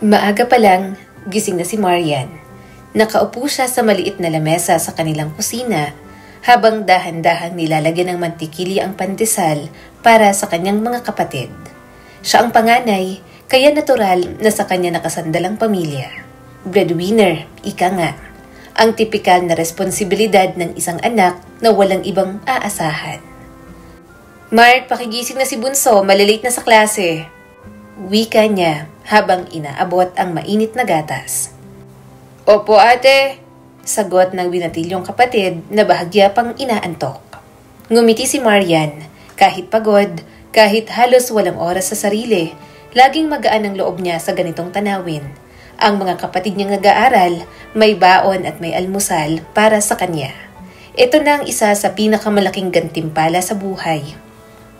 Maaga pa lang, gising na si Marian. Nakaupo siya sa maliit na lamesa sa kanilang kusina habang dahan-dahang nilalagyan ng mantikilya ang pandesal para sa kanyang mga kapatid. Siya ang panganay, kaya natural na sa kanya nakasandalang pamilya. Breadwinner, ika nga. Ang tipikal na responsibilidad ng isang anak na walang ibang aasahan. Mart, pakigising na si Bunso, malilate na sa klase. Wika niya habang inaabot ang mainit na gatas. Opo ate, sagot ng binatilyong kapatid na bahagya pang inaantok. Ngumiti si Marian, kahit pagod, kahit halos walang oras sa sarili, laging magaan ang loob niya sa ganitong tanawin. Ang mga kapatid niyang nag-aaral, may baon at may almusal para sa kanya. Ito na ang isa sa pinakamalaking gantimpala sa buhay.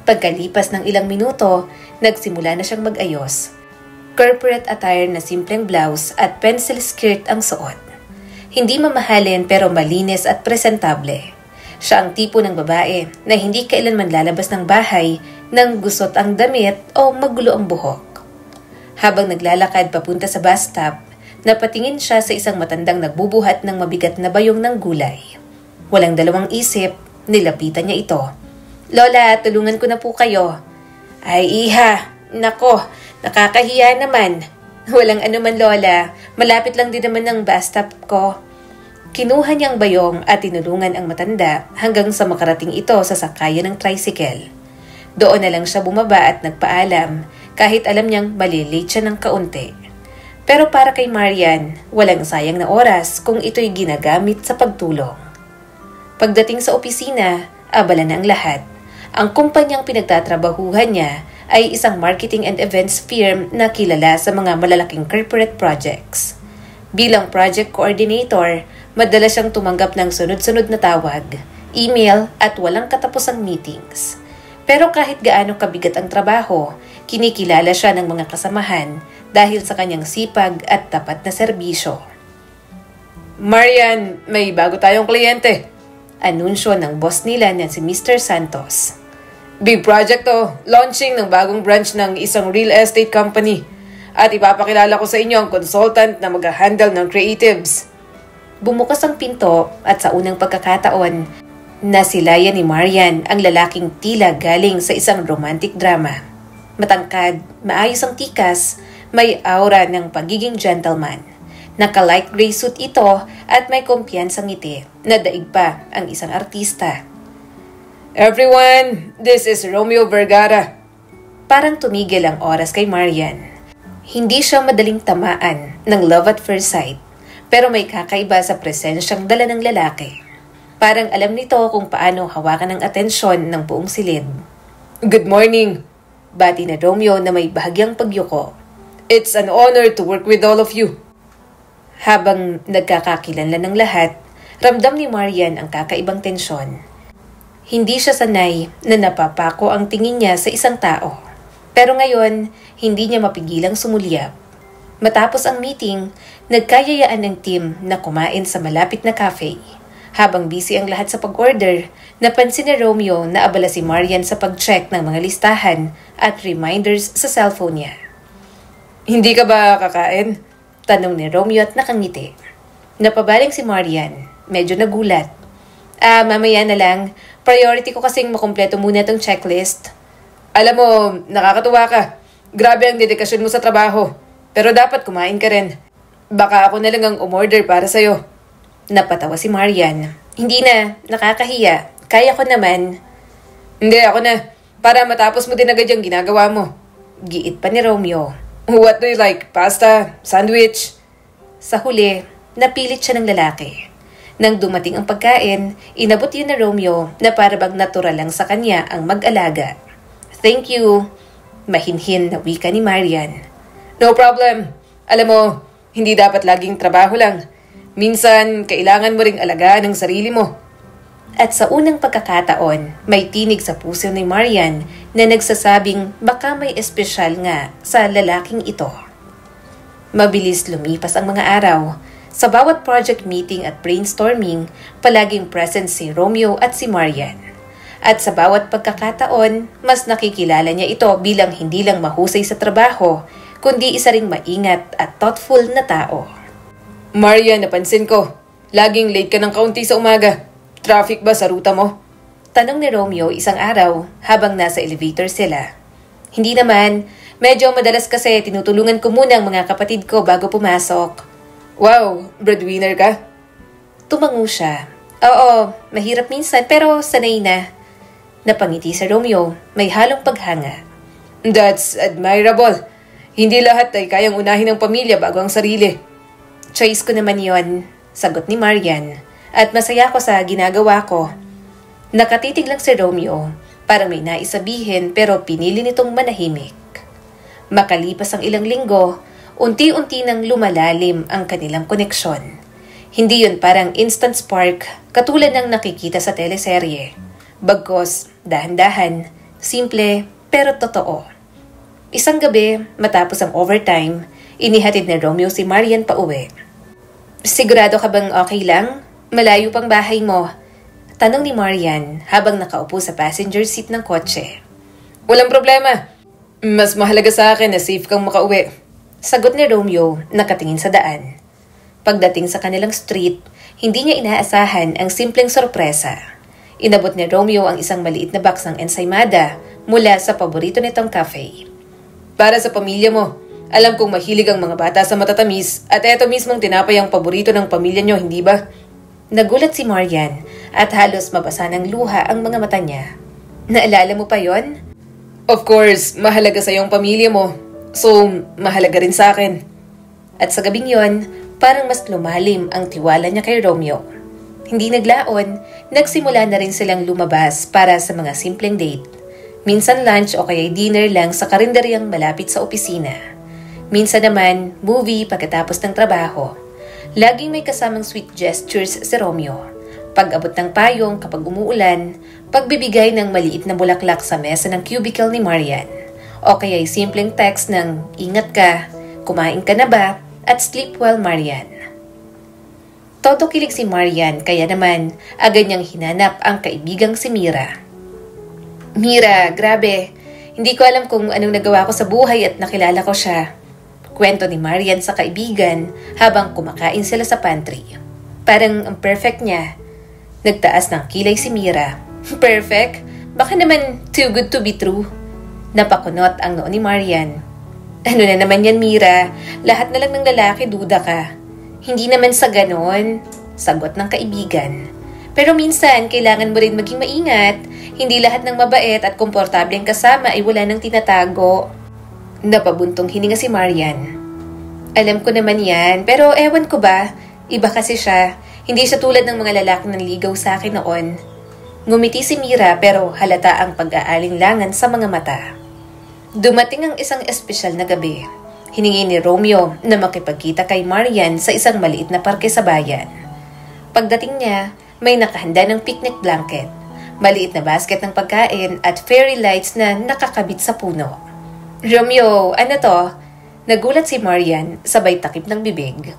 Pagkalipas ng ilang minuto, nagsimula na siyang mag-ayos. Corporate attire na simpleng blouse at pencil skirt ang suot. Hindi mamahalin pero malinis at presentable. Siya ang tipo ng babae na hindi kailanman lalabas ng bahay nang gusot ang damit o magulo ang buhok. Habang naglalakad papunta sa bus stop, napatingin siya sa isang matandang nagbubuhat ng mabigat na bayong ng gulay. Walang dalawang isip, nilapitan niya ito. Lola, tulungan ko na po kayo. Ay iha, nako, nakakahiya naman. Walang anuman Lola, malapit lang din naman ang bus stop ko. Kinuha niyang bayong at tinulungan ang matanda hanggang sa makarating ito sa sakayan ng tricycle. Doon na lang siya bumaba at nagpaalam kahit alam niyang malilate siya ng kaunti. Pero para kay Marian, walang sayang na oras kung ito'y ginagamit sa pagtulong. Pagdating sa opisina, abala na ang lahat. Ang kumpanyang pinagtatrabahuhan niya ay isang marketing and events firm na kilala sa mga malalaking corporate projects. Bilang project coordinator, madalas siyang tumanggap ng sunod-sunod na tawag, email at walang katapusang meetings. Pero kahit gaano kabigat ang trabaho, kinikilala siya ng mga kasamahan dahil sa kanyang sipag at tapat na serbisyo. Marian, may bago tayong kliyente. Anunsyo ng boss nila na si Mr. Santos. Big project to, launching ng bagong branch ng isang real estate company. At ipapakilala ko sa inyo ang consultant na mag-handle ng creatives. Bumukas ang pinto at sa unang pagkakataon, nasilayan ni Marian ang lalaking tila galing sa isang romantic drama. Matangkad, maayos ang tikas, may aura ng pagiging gentleman. Naka-light gray suit ito at may kumpiyansang ngiti na daig pa ang isang artista. Everyone, this is Romeo Vergara. Parang tumigil ang oras kay Marian. Hindi siya madaling tamaan ng love at first sight, pero may kakaiba sa presensyang dala ng lalaki. Parang alam nito kung paano hawakan ang atensyon ng buong silid. Good morning, bati na Romeo na may bahagyang pagyuko. It's an honor to work with all of you. Habang nagkakakilanlan ng lahat, ramdam ni Marian ang kakaibang tensyon. Hindi siya sanay na napapako ang tingin niya sa isang tao. Pero ngayon, hindi niya mapigilang sumulyap. Matapos ang meeting, nagkayayaan ng team na kumain sa malapit na cafe. Habang busy ang lahat sa pag-order, napansin ni Romeo na abala si Marian sa pag-check ng mga listahan at reminders sa cellphone niya. Hindi ka ba kakain? Tanong ni Romeo at nakangiti. Napabaling si Marian, medyo nagulat. Mamaya na lang. Priority ko kasing makumpleto muna itong checklist. Alam mo, nakakatuwa ka. Grabe ang dedikasyon mo sa trabaho. Pero dapat kumain ka rin. Baka ako na lang ang umorder para sa'yo. Napatawa si Marian. Hindi na, nakakahiya. Kaya ko naman. Hindi, ako na. Para matapos mo din agad yung ginagawa mo. Giit pa ni Romeo. What do you like? Pasta? Sandwich? Sa huli, napilit siya ng lalaki. Nang dumating ang pagkain, inabot yun na Romeo na parabang natural lang sa kanya ang mag-alaga. Thank you, mahinhin na wika ni Marian. No problem. Alam mo, hindi dapat laging trabaho lang. Minsan, kailangan mo ring alagaan ang sarili mo. At sa unang pagkakataon, may tinig sa puso ni Marian na nagsasabing baka may espesyal nga sa lalaking ito. Mabilis lumipas ang mga araw. Sa bawat project meeting at brainstorming, palaging present si Romeo at si Marian. At sa bawat pagkakataon, mas nakikilala niya ito bilang hindi lang mahusay sa trabaho, kundi isa ring maingat at thoughtful na tao. Marian, napansin ko, laging late ka ng kaunti sa umaga. Traffic ba sa ruta mo? Tanong ni Romeo isang araw habang nasa elevator sila. Hindi naman, medyo madalas kasi tinutulungan ko muna ang mga kapatid ko bago pumasok. Wow, breadwinner ka? Tumango siya. Oo, mahirap minsan pero sanay na. Napangiti si Romeo, may halong paghanga. That's admirable. Hindi lahat ay kayang unahin ng pamilya bago ang sarili. Choice ko naman yon, sagot ni Marian. At masaya ko sa ginagawa ko. Nakatitig lang si Romeo, parang may naisabihin pero pinili nitong manahimik. Makalipas ang ilang linggo, unti-unti nang lumalalim ang kanilang koneksyon. Hindi yun parang instant spark katulad ng nakikita sa teleserye. Bagkos, dahan-dahan, simple pero totoo. Isang gabi, matapos ang overtime, inihatid ni Romeo si Marian pauwi. Sigurado ka bang okay lang? Malayo pang bahay mo? Tanong ni Marian habang nakaupo sa passenger seat ng kotse. Walang problema. Mas mahalaga sa akin na safe kang makauwi. Sagot ni Romeo, nakatingin sa daan. Pagdating sa kanilang street, hindi niya inaasahan ang simpleng sorpresa. Inabot ni Romeo ang isang maliit na box ng ensaymada mula sa paborito nitong cafe. Para sa pamilya mo, alam kong mahilig ang mga bata sa matatamis at eto mismong tinapay ang paborito ng pamilya nyo, hindi ba? Nagulat si Marian at halos mabasa ng luha ang mga mata niya. Naalala mo pa yon? Of course, mahalaga sa iyong pamilya mo. So, mahalaga rin sa akin. At sa gabing yon, parang mas lumalim ang tiwala niya kay Romeo. Hindi naglaon, nagsimula na rin silang lumabas para sa mga simpleng date. Minsan lunch o kaya dinner lang sa karinderyang malapit sa opisina. Minsan naman, movie pagkatapos ng trabaho. Laging may kasamang sweet gestures si Romeo. Pag-abot ng payong kapag umuulan, pagbibigay ng maliit na bulaklak sa mesa ng cubicle ni Marian. O kaya'y simpleng text ng, ingat ka, kumain ka na ba, at sleep well, Marian. Todo kilig si Marian, kaya naman, agad niyang hinanap ang kaibigang si Mira. Mira, grabe. Hindi ko alam kung anong nagawa ko sa buhay at nakilala ko siya. Kwento ni Marian sa kaibigan habang kumakain sila sa pantry. Parang ang perfect niya. Nagtaas ng kilay si Mira. Perfect? Baka naman too good to be true. Napakunot ang noo ni Marian. Ano na naman yan, Mira? Lahat na lang ng lalaki duda ka. Hindi naman sa ganon, sagot ng kaibigan. Pero minsan, kailangan mo rin maging maingat. Hindi lahat ng mabait at komportableng kasama ay wala nang tinatago. Napabuntong hininga si Marian. Alam ko naman yan, pero ewan ko ba, iba kasi siya. Hindi siya tulad ng mga lalaking nanligaw sa akin noon. Ngumiti si Mira pero halata ang pag-aalinlangan sa mga mata. Dumating ang isang espesyal na gabi. Hiningi ni Romeo na makipagkita kay Marian sa isang maliit na parke sa bayan. Pagdating niya, may nakahanda ng picnic blanket, maliit na basket ng pagkain at fairy lights na nakakabit sa puno. Romeo, ano to? Nagulat si Marian, sabay takip ng bibig.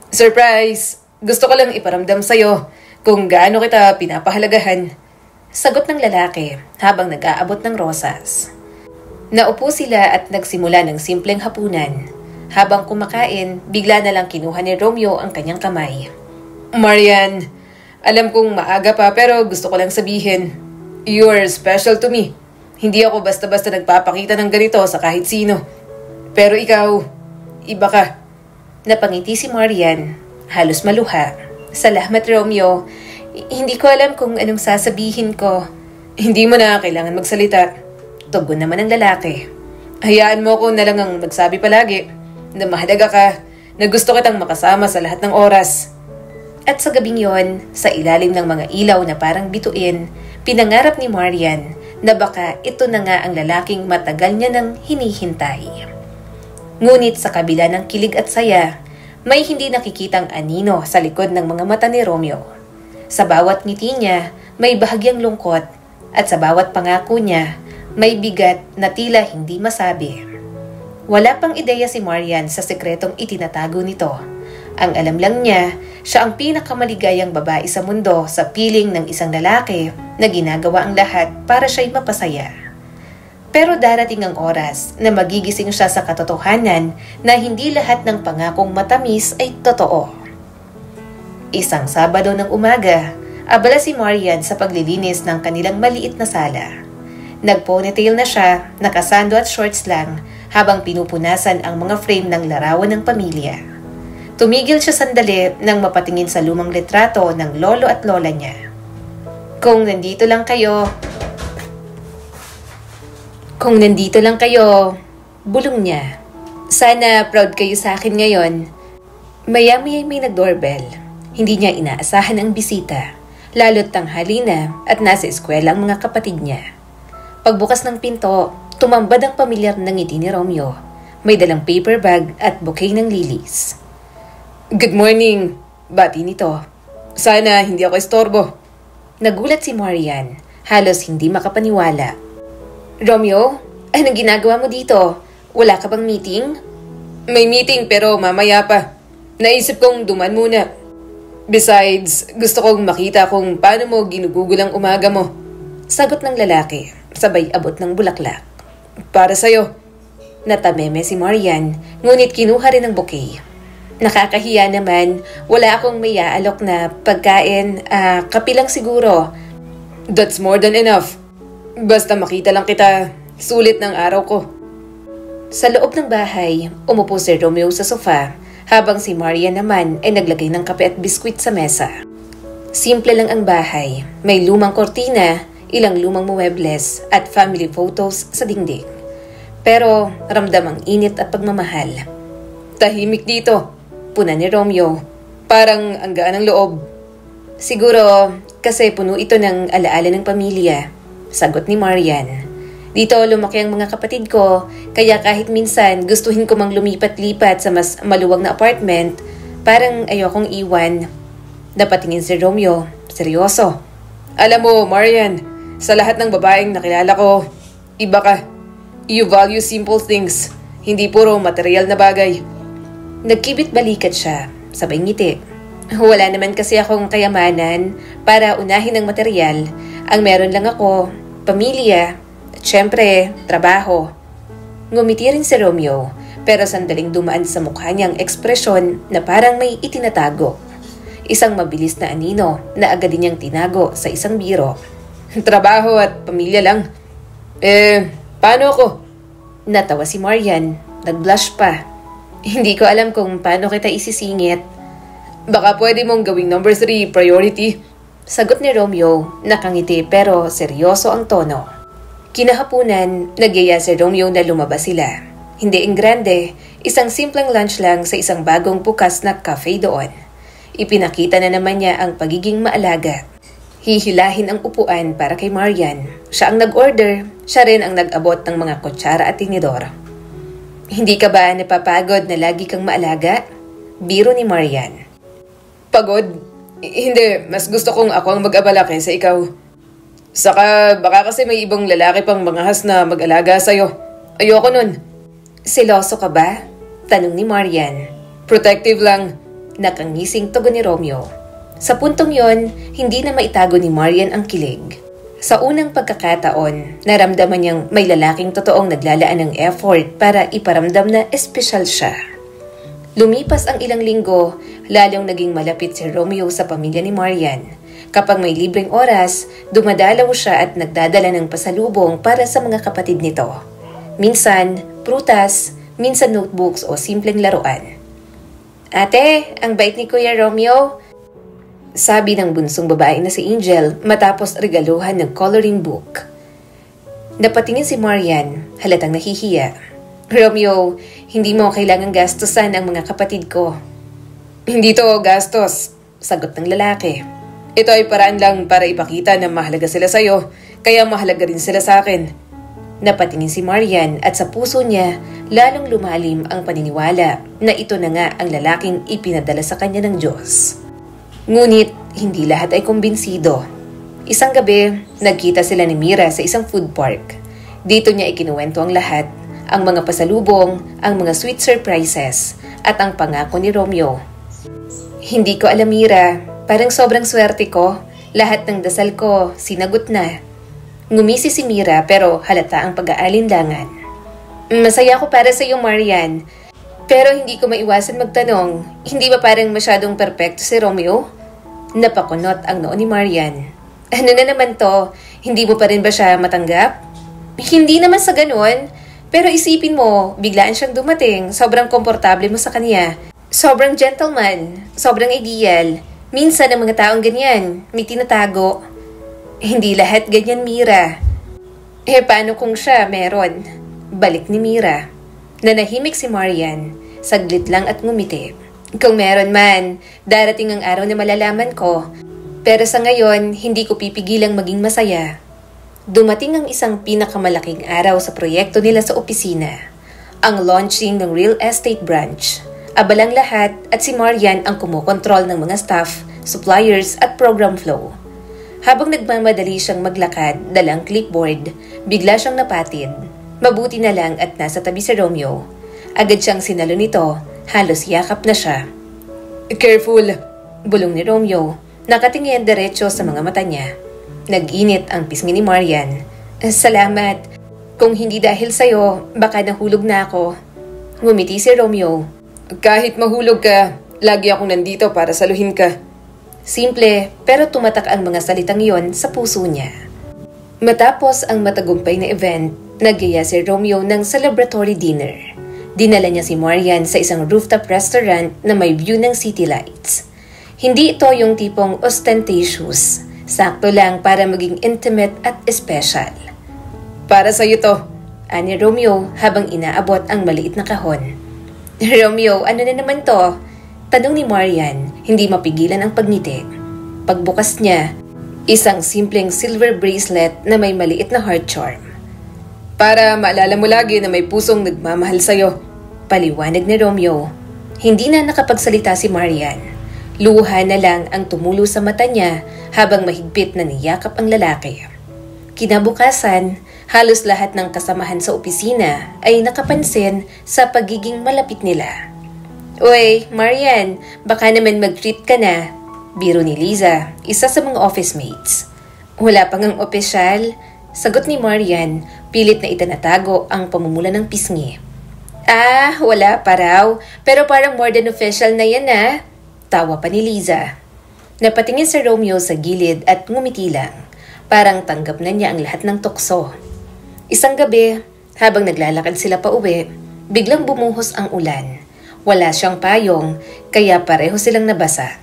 Surprise! Gusto ko lang iparamdam sa'yo kung gaano kita pinapahalagahan. Sagot ng lalaki habang nag-aabot ng rosas. Naupo sila at nagsimula ng simpleng hapunan. Habang kumakain, bigla na lang kinuha ni Romeo ang kanyang kamay. Marian, alam kong maaga pa pero gusto ko lang sabihin, you're special to me. Hindi ako basta-basta nagpapakita ng ganito sa kahit sino. Pero ikaw, iba ka. Napangiti si Marian, halos maluha. Salamat, Romeo. Hindi ko alam kung anong sasabihin ko. Hindi mo na kailangan magsalita. Tugon naman ng lalaki. Hayaan mo ko na lang ang magsabi palagi na mahalaga ka, na gusto kitang makasama sa lahat ng oras. At sa gabing yon, sa ilalim ng mga ilaw na parang bituin, pinangarap ni Marian na baka ito na nga ang lalaking matagal niya nang hinihintay. Ngunit sa kabila ng kilig at saya, may hindi nakikitang anino sa likod ng mga mata ni Romeo. Sa bawat ngiti niya, may bahagyang lungkot at sa bawat pangako niya, may bigat na tila hindi masabi. Wala pang ideya si Marian sa sekretong itinatago nito. Ang alam lang niya, siya ang pinakamaligayang babae sa mundo sa piling ng isang lalaki na ginagawa ang lahat para siya'y mapasaya. Pero darating ang oras na magigising siya sa katotohanan na hindi lahat ng pangakong matamis ay totoo. Isang Sabado ng umaga, abala si Marian sa paglilinis ng kanilang maliit na sala. Nag-ponytail na siya, nakasando at shorts lang habang pinupunasan ang mga frame ng larawan ng pamilya. Tumigil siya sandali nang mapatingin sa lumang litrato ng lolo at lola niya. Kung nandito lang kayo, bulong niya. Sana proud kayo sa akin ngayon. Maya-maya may nag-doorbell. Hindi niya inaasahan ang bisita, lalo't tanghali na at nasa eskwela ang mga kapatid niya. Pagbukas ng pinto, tumambad ang pamilyar na ngiti ni Romeo. May dalang paper bag at bouquet ng lilies. Good morning, bati nito. Sana hindi ako istorbo. Nagulat si Marian, halos hindi makapaniwala. Romeo, anong ginagawa mo dito? Wala ka bang meeting? May meeting pero mamaya pa. Naisip kong duman muna. Besides, gusto kong makita kung paano mo ginugugol ang umaga mo. Sagot ng lalaki, sabay abot ng bulaklak. Para sa'yo. Natameme si Marian, ngunit kinuha rin ang bouquet. Nakakahiya naman, wala akong may aalok na pagkain, kape lang siguro. That's more than enough. Basta makita lang kita, sulit ng araw ko. Sa loob ng bahay, umupo si Romeo sa sofa, habang si Marian naman ay naglagay ng kape at biskwit sa mesa. Simple lang ang bahay, may lumang kortina, ilang lumang muebles at family photos sa dingding. Pero ramdam ang init at pagmamahal. Tahimik dito, puna ni Romeo. Parang ang gaan ng loob. Siguro kasi puno ito ng alaala ng pamilya. Sagot ni Marian. Dito lumaki ang mga kapatid ko, kaya kahit minsan gustuhin ko mang lumipat-lipat sa mas maluwag na apartment, parang ayokong iwan. Napatingin si Romeo, seryoso. Alam mo, Marian, sa lahat ng babaeng nakilala ko, iba ka. You value simple things, hindi puro material na bagay. Nagkibit balikat siya, sabay ngiti. Wala naman kasi akong kayamanan para unahin ang material. Ang meron lang ako, pamilya, at syempre, trabaho. Ngumiti rin si Romeo, pero sandaling dumaan sa mukha niyang ekspresyon na parang may itinatago. Isang mabilis na anino na agad niyang tinago sa isang biro. Trabaho at pamilya lang. Paano ako? Natawa si Marian, nag-blush pa. Hindi ko alam kung paano kita isisingit. Baka pwede mong gawing number 3 priority. Sagot ni Romeo, nakangiti pero seryoso ang tono. Kinahapunan, nagyaya si Romeo na lumabas sila. Hindi ang grande, isang simpleng lunch lang sa isang bagong bukas na cafe doon. Ipinakita na naman niya ang pagiging maalaga. Hihilahin ang upuan para kay Marian. Siya ang nag-order, siya rin ang nag-abot ng mga kutsara at tinidor. Hindi ka ba napapagod na lagi kang maalaga? Biro ni Marian. Pagod? Hindi, mas gusto kong ako ang mag-abala kaysa ikaw. Saka baka kasi may ibang lalaki pang mangahas na mag-alaga sa'yo. Ayoko nun. Seloso ka ba? Tanong ni Marian. Protective lang. Nakangising tugon ni Romeo. Sa puntong yon, hindi na maitago ni Marian ang kilig. Sa unang pagkakataon, naramdaman niyang may lalaking totoong naglalaan ng effort para iparamdam na espesyal siya. Lumipas ang ilang linggo, lalong naging malapit si Romeo sa pamilya ni Marian. Kapag may libreng oras, dumadalaw siya at nagdadala ng pasalubong para sa mga kapatid nito. Minsan, prutas, minsan notebooks o simpleng laruan. Ate, ang bait ni Kuya Romeo. Sabi ng bunsong babae na si Angel matapos regaluhan ng coloring book. Napatingin si Marian, halatang nahihiya. Romeo, hindi mo kailangang gastusan ang mga kapatid ko. Hindi to gastos, sagot ng lalaki. Ito ay paraan lang para ipakita na mahalaga sila sa'yo, kaya mahalaga rin sila sa akin. Napatingin si Marian at sa puso niya lalong lumalim ang paniniwala na ito na nga ang lalaking ipinadala sa kanya ng Diyos. Ngunit hindi lahat ay kumbinsido. Isang gabi, nagkita sila ni Mira sa isang food park. Dito niya ikinuwento ang lahat, ang mga pasalubong, ang mga sweet surprises, at ang pangako ni Romeo. Hindi ko alam, Mira, parang sobrang swerte ko. Lahat ng dasal ko, sinagot na. Ngumisi si Mira pero halata ang pag-aalinlangan. Masaya ako para sa iyo, Marian. Pero hindi ko maiwasan magtanong, hindi ba parang masyadong perpekto si Romeo? Napakunot ang noo ni Marian. Ano na naman to? Hindi mo pa rin ba siya matanggap? Hindi naman sa ganun. Pero isipin mo, biglaan siyang dumating. Sobrang komportable mo sa kanya. Sobrang gentleman. Sobrang ideal. Minsan ang mga taong ganyan, may tinatago. Hindi lahat ganyan, Mira. Paano kung siya meron? Balik ni Mira. Nanahimik si Marian. Saglit lang at ngumiti. Kung meron man, darating ang araw na malalaman ko. Pero sa ngayon, hindi ko pipigilang maging masaya. Dumating ang isang pinakamalaking araw sa proyekto nila sa opisina. Ang launching ng real estate branch. Abalang lahat at si Marian ang kumokontrol ng mga staff, suppliers at program flow. Habang nagmamadali siyang maglakad, dalang clipboard, bigla siyang napatid. Mabuti na lang at nasa tabi si Romeo. Agad siyang sinalo nito, halos yakap na siya. Careful! Bulong ni Romeo. Nakatingin diretso sa mga mata niya. Nag-init ang pisngi ni Marian. Salamat. Kung hindi dahil sa'yo, baka nahulog na ako. Ngumiti si Romeo. Kahit mahulog ka, lagi akong nandito para saluhin ka. Simple, pero tumatak ang mga salitang iyon sa puso niya. Matapos ang matagumpay na event, nagyaya si Romeo ng celebratory dinner. Dinala niya si Marian sa isang rooftop restaurant na may view ng city lights. Hindi ito yung tipong ostentatious. Sakto lang para maging intimate at special. Para sa'yo to, ani Romeo habang inaabot ang maliit na kahon. Romeo, ano na naman to? Tanong ni Marian, hindi mapigilan ang pagngiti. Pagbukas niya, isang simpleng silver bracelet na may maliit na heart charm. Para maalala mo lagi na may pusong nagmamahal sa'yo. Paliwanag ni Romeo. Hindi na nakapagsalita si Marian. Luha na lang ang tumulo sa mata niya habang mahigpit na niyakap ang lalaki. Kinabukasan, halos lahat ng kasamahan sa opisina ay nakapansin sa pagiging malapit nila. Uy, Marian, baka naman mag-treat ka na. Biro ni Liza, isa sa mga office mates. Wala pang ang opisyal. Sagot ni Marian, pilit na itinatago ang pamumula ng pisngi. Wala pa raw. Pero parang more than official na yan Tawa pa ni Liza. Napatingin si Romeo sa gilid at ngumiti lang. Parang tanggap na niya ang lahat ng tukso. Isang gabi, habang naglalakad sila pa uwi, biglang bumuhos ang ulan. Wala siyang payong, kaya pareho silang nabasa.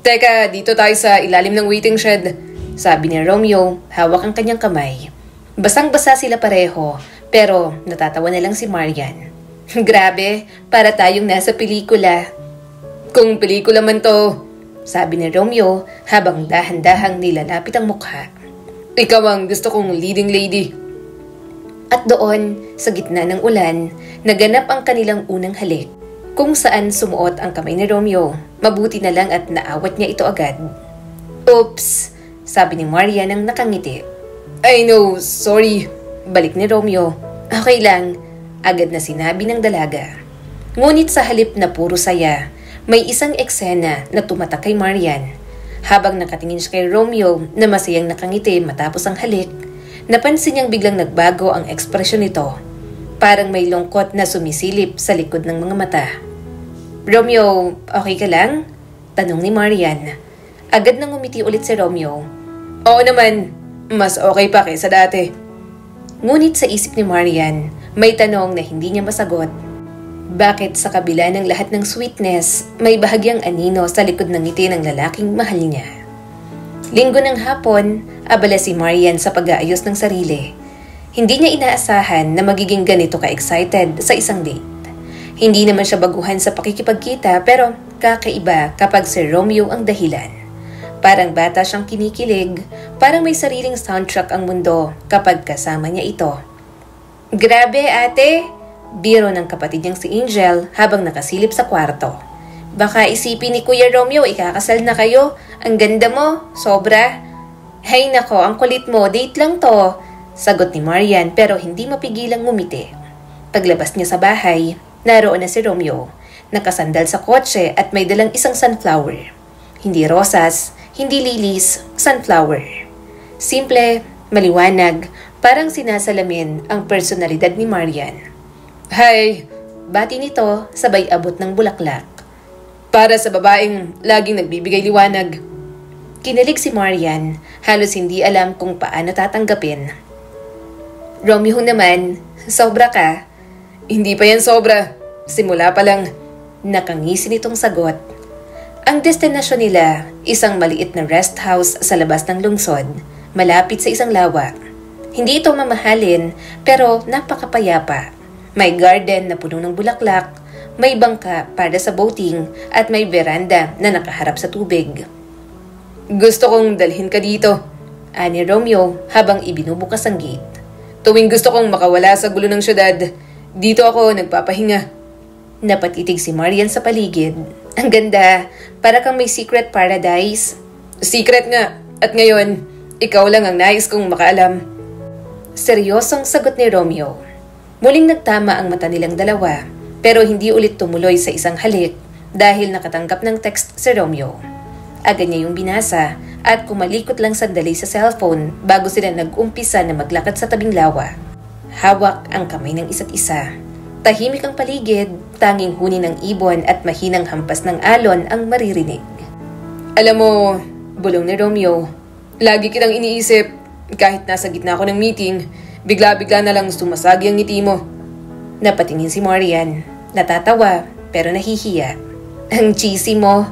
Teka, dito tayo sa ilalim ng waiting shed, sabi ni Romeo, hawak ang kanyang kamay. Basang-basa sila pareho, pero natatawa na lang si Marian. Grabe, para tayong nasa pelikula. Kung pelikula man to, sabi ni Romeo habang dahan-dahang nilalapit ang mukha. Ikaw ang gusto kong leading lady. At doon, sa gitna ng ulan, naganap ang kanilang unang halik. Kung saan sumuot ang kamay ni Romeo, mabuti na lang at naawat niya ito agad. Oops, sabi ni Marian nang nakangiti. I know, sorry. Balik ni Romeo. Okay lang, agad na sinabi ng dalaga. Ngunit sa halip na puro saya, may isang eksena na tumatak kay Marian. Habang nakatingin siya kay Romeo na masayang nakangiti matapos ang halik, napansin niyang biglang nagbago ang ekspresyon nito. Parang may lungkot na sumisilip sa likod ng mga mata. Romeo, okay ka lang? Tanong ni Marian. Agad nang umiti ulit si Romeo. Oo naman, mas okay pa kaysa dati. Ngunit sa isip ni Marian, may tanong na hindi niya masagot. Bakit sa kabila ng lahat ng sweetness, may bahagyang anino sa likod ng ngiti ng lalaking mahal niya? Linggo ng hapon, abala si Marian sa pag-aayos ng sarili. Hindi niya inaasahan na magiging ganito ka-excited sa isang date. Hindi naman siya baguhan sa pakikipagkita pero kakaiba kapag si Romeo ang dahilan. Parang bata siyang kinikilig, parang may sariling soundtrack ang mundo kapag kasama niya ito. Grabe ate! Biro ng kapatid niyang si Angel habang nakasilip sa kwarto. Baka isipin ni Kuya Romeo ikakasal na kayo. Ang ganda mo, sobra. Hay nako, ang kulit mo, date lang to. Sagot ni Marian pero hindi mapigilang ngumiti. Paglabas niya sa bahay, naroon na si Romeo. Nakasandal sa kotse at may dalang isang sunflower. Hindi rosas, hindi lilies, sunflower. Simple Maliwanag, parang sinasalamin ang personalidad ni Marian. "Hi!" Bati nito sabay abot ng bulaklak. "Para sa babaeng laging nagbibigay liwanag." Kinilig si Marian, halos hindi alam kung paano tatanggapin. "Romeo naman, sobra ka." "Hindi pa yan sobra. Simula pa lang." Nakangisi nitong sagot. Ang destinasyon nila, isang maliit na rest house sa labas ng lungsod, malapit sa isang lawa. Hindi ito mamahalin, pero napakapayapa. May garden na puno ng bulaklak, may bangka para sa boating, at may veranda na nakaharap sa tubig. "Gusto kong dalhin ka dito," ani Romeo habang ibinubukas ang gate. "Tuwing gusto kong makawala sa gulo ng syudad, dito ako nagpapahinga." Napatitig si Marian sa paligid. "Ang ganda, para kang may secret paradise." "Secret nga, at ngayon, ikaw lang ang nais kong makaalam." Seryosong sagot ni Romeo. Muling nagtama ang mata nilang dalawa, pero hindi ulit tumuloy sa isang halik dahil nakatanggap ng text si Romeo. Agad niya yung binasa at kumalikot lang sandali sa cellphone bago sila nag-umpisa na maglakad sa tabing lawa. Hawak ang kamay ng isa't isa. Tahimik ang paligid, tanging huni ng ibon at mahinang hampas ng alon ang maririnig. "Alam mo," bulong ni Romeo, "lagi kitang iniisip. Kahit nasa gitna ako ng meeting, bigla-bigla na lang sumasagi ang ngiti mo." Napatingin si Marian. Natatawa, pero nahihiya. "Ang cheesy mo."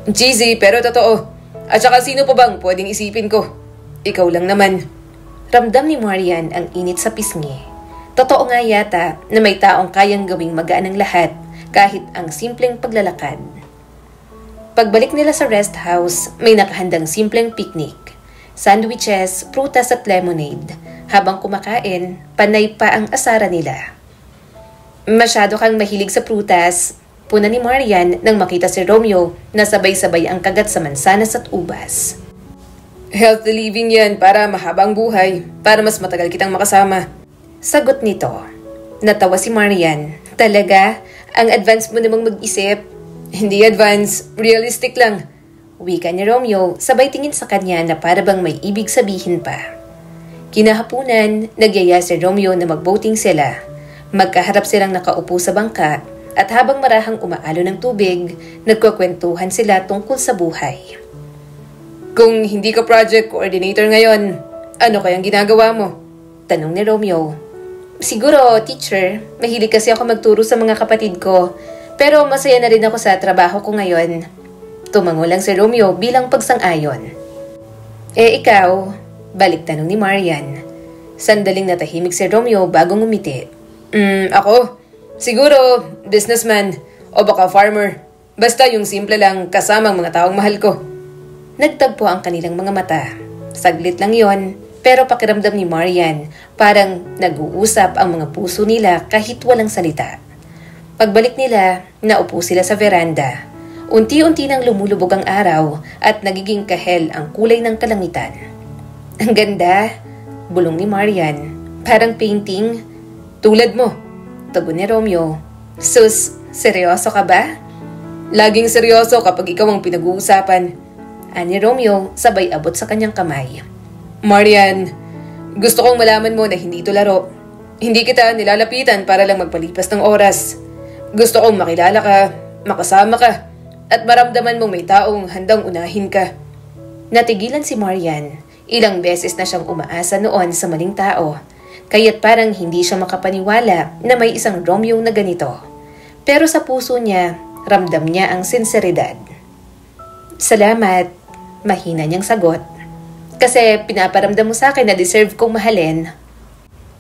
"Cheesy, pero totoo. At saka sino pa bang pwedeng isipin ko? Ikaw lang naman." Ramdam ni Marian ang init sa pisngi. Totoo nga yata na may taong kayang gawing magaan ang lahat kahit ang simpleng paglalakad. Pagbalik nila sa rest house, may nakahandang simpleng picnic. Sandwiches, prutas at lemonade. Habang kumakain, panay pa ang asara nila. "Masyado kang mahilig sa prutas," puna ni Marian nang makita si Romeo na sabay-sabay ang kagat sa mansanas at ubas. "Healthy living yan para mahabang buhay, para mas matagal kitang makasama." Sagot nito. Natawa si Marian. "Talaga? Ang advance mo namang mag-isip." "Hindi advance, realistic lang." Wika ni Romeo, sabay tingin sa kanya na para bang may ibig sabihin pa. Kinahapunan, nagyaya si Romeo na mag-boating sila. Magkaharap silang nakaupo sa bangka at habang marahang umaalo ng tubig, nagkukwentuhan sila tungkol sa buhay. "Kung hindi ka project coordinator ngayon, ano kayang ginagawa mo?" Tanong ni Romeo. "Siguro, teacher. Mahilig kasi ako magturo sa mga kapatid ko. Pero masaya na rin ako sa trabaho ko ngayon." Tumango lang si Romeo bilang pagsang-ayon. Ikaw?" Balik tanong ni Marian. Sandaling natahimik si Romeo bago ngumiti. Ako? Siguro, businessman. O baka farmer. Basta yung simple lang kasamang mga taong mahal ko." Nagtagpo ang kanilang mga mata. Saglit lang yon. Pero pakiramdam ni Marian, parang nag-uusap ang mga puso nila kahit walang salita. Pagbalik nila, naupo sila sa veranda. Unti-unti nang lumulubog ang araw at nagiging kahel ang kulay ng kalangitan. "Ang ganda," bulong ni Marian. "Parang painting." "Tulad mo," tugon ni Romeo. "Sus, seryoso ka ba?" "Laging seryoso kapag ikaw ang pinag-uusapan," ani Romeo sabay abot sa kanyang kamay. "Marian, gusto kong malaman mo na hindi ito laro. Hindi kita nilalapitan para lang magpalipas ng oras. Gusto kong makilala ka, makasama ka, at maramdaman mong may taong handang unahin ka." Natigilan si Marian. Ilang beses na siyang umaasa noon sa maling tao, kaya't parang hindi siya makapaniwala na may isang Romeo na ganito. Pero sa puso niya, ramdam niya ang sinseridad. "Salamat," mahina niyang sagot. "Kasi pinaparamdam mo sa akin na deserve kong mahalin."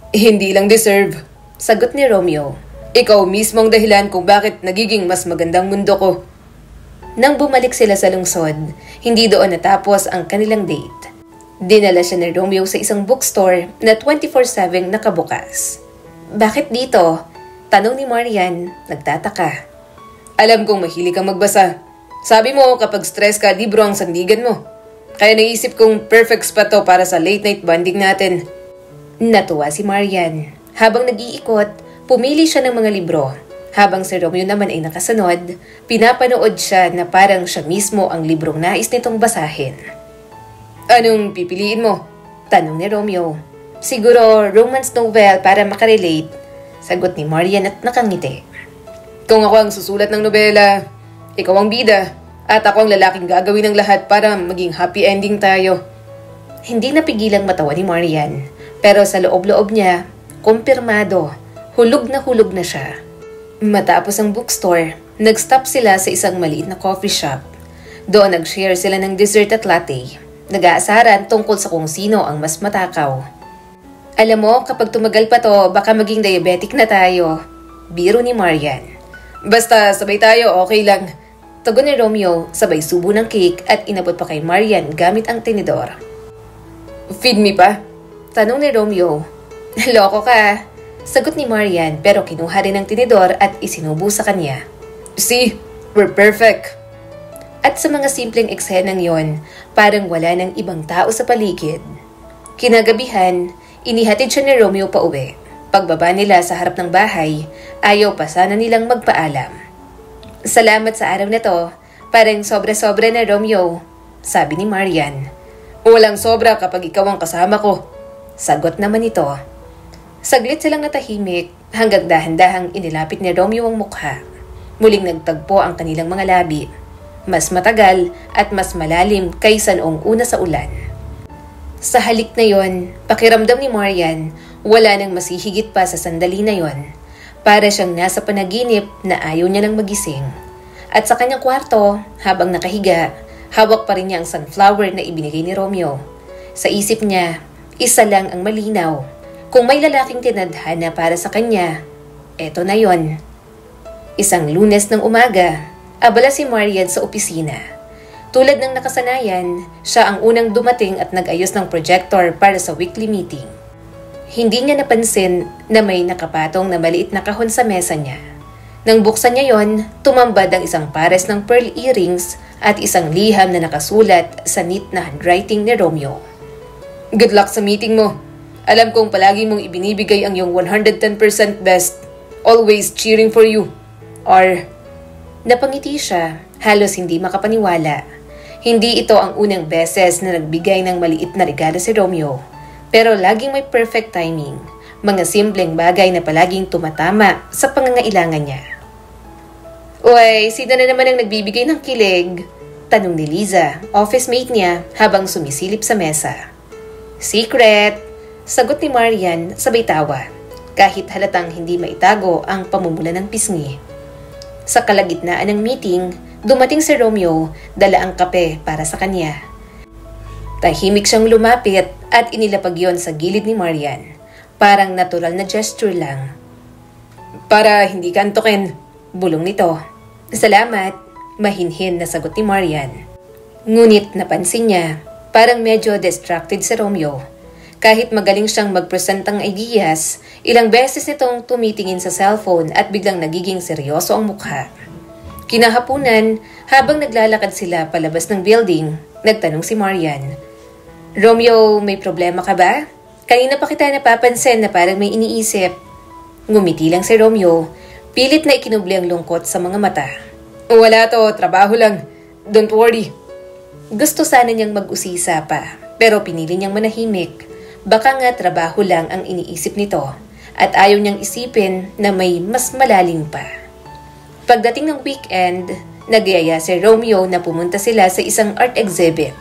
"Hindi lang deserve," sagot ni Romeo. "Ikaw mismo ang dahilan kung bakit nagiging mas magandang mundo ko." Nang bumalik sila sa lungsod, hindi doon natapos ang kanilang date. Dinala siya ni Romeo sa isang bookstore na 24/7 nakabukas. "Bakit dito?" tanong ni Marian, nagtataka. "Alam kong mahilig kang magbasa. Sabi mo kapag stress ka, libro ang sandigan mo. Kaya naisip kong perfect spot to para sa late night bonding natin." Natuwa si Marian. Habang nag-iikot, pumili siya ng mga libro. Habang si Romeo naman ay nakasunod, pinapanood siya na parang siya mismo ang librong nais nitong basahin. "Anong pipiliin mo? Tanong ni Romeo. Siguro romance novel para makarelate. Sagot ni Marian at nakangiti. Kung ako ang susulat ng nobela, ikaw ang bida, at ako ang lalaking gagawin ng lahat para maging happy ending tayo. Hindi napigilang matawa ni Marian, pero sa loob-loob niya, kumpirmado, hulog na siya. Matapos ang bookstore, nag-stop sila sa isang maliit na coffee shop. Doon nag-share sila ng dessert at latte. Nag-aasaran tungkol sa kung sino ang mas matakaw. Alam mo, kapag tumagal pa to, baka maging diabetic na tayo. Biro ni Marian. Basta sabay tayo, okay lang. Tugon ni Romeo, sabay subo ng cake at inabot pa kay Marian gamit ang tinidor. Feed me pa? Tanong ni Romeo. Loko ka. Sagot ni Marian pero kinuha rin ang tinidor at isinubo sa kanya. See, we're perfect. At sa mga simpleng eksenang yon, parang wala ng ibang tao sa paligid. Kinagabihan, inihatid siya ni Romeo pa uwi. Pagbaba nila sa harap ng bahay, ayaw pa sana nilang magpaalam. Salamat sa araw na to, parang sobra-sobra na Romeo, sabi ni Marian. Walang sobra kapag ikaw ang kasama ko, sagot naman ito. Saglit silang natahimik hanggang dahan-dahang inilapit ni Romeo ang mukha. Muling nagtagpo ang kanilang mga labi. Mas matagal at mas malalim kaysa noong una sa ulan. Sa halik na yon, pakiramdam ni Marian, wala nang masihigit pa sa sandali na yon. Para siyang nasa panaginip na ayaw niya nang magising. At sa kanyang kwarto, habang nakahiga, hawak pa rin niya ang sunflower na ibinigay ni Romeo. Sa isip niya, isa lang ang malinaw. Kung may lalaking tinadhana para sa kanya, eto na yon. Isang Lunes ng umaga, abala si Marian sa opisina. Tulad ng nakasanayan, siya ang unang dumating at nag-ayos ng projector para sa weekly meeting. Hindi niya napansin na may nakapatong na maliit na kahon sa mesa niya. Nang buksan niya yon, tumambad ang isang pares ng pearl earrings at isang liham na nakasulat sa neat na handwriting ni Romeo. Good luck sa meeting mo. Alam kong palagi mong ibinibigay ang iyong 110% best. Always cheering for you. Or, napangiti siya, halos hindi makapaniwala. Hindi ito ang unang beses na nagbigay ng maliit na regalo si Romeo. Pero laging may perfect timing. Mga simpleng bagay na palaging tumatama sa pangangailangan niya. Uy, sino na naman ang nagbibigay ng kilig? Tanong ni Liza, office mate niya, habang sumisilip sa mesa. Secret! Sagot ni Marian sabay tawa, kahit halatang hindi maitago ang pamumula ng pisngi. Sa kalagitnaan ng meeting, dumating si Romeo, dala ang kape para sa kanya. Tahimik siyang lumapit at inilapag yon sa gilid ni Marian. Parang natural na gesture lang. Para hindi ka antukin, bulong nito. Salamat, mahinhin na sagot ni Marian. Ngunit napansin niya, parang medyo distracted si Romeo. Kahit magaling siyang mag-present ng ideas, ilang beses nitong tumitingin sa cellphone at biglang nagiging seryoso ang mukha. Kinahapunan, habang naglalakad sila palabas ng building, nagtanong si Marian. Romeo, may problema ka ba? Kanina pa kita napapansin na parang may iniisip. Ngumiti lang si Romeo, pilit na ikinubli ang lungkot sa mga mata. Wala to, trabaho lang. Don't worry. Gusto sana niyang mag-usisa pa, pero pinili niyang manahimik. Baka nga trabaho lang ang iniisip nito at ayaw niyang isipin na may mas malalim pa. Pagdating ng weekend, nagyaya si Romeo na pumunta sila sa isang art exhibit.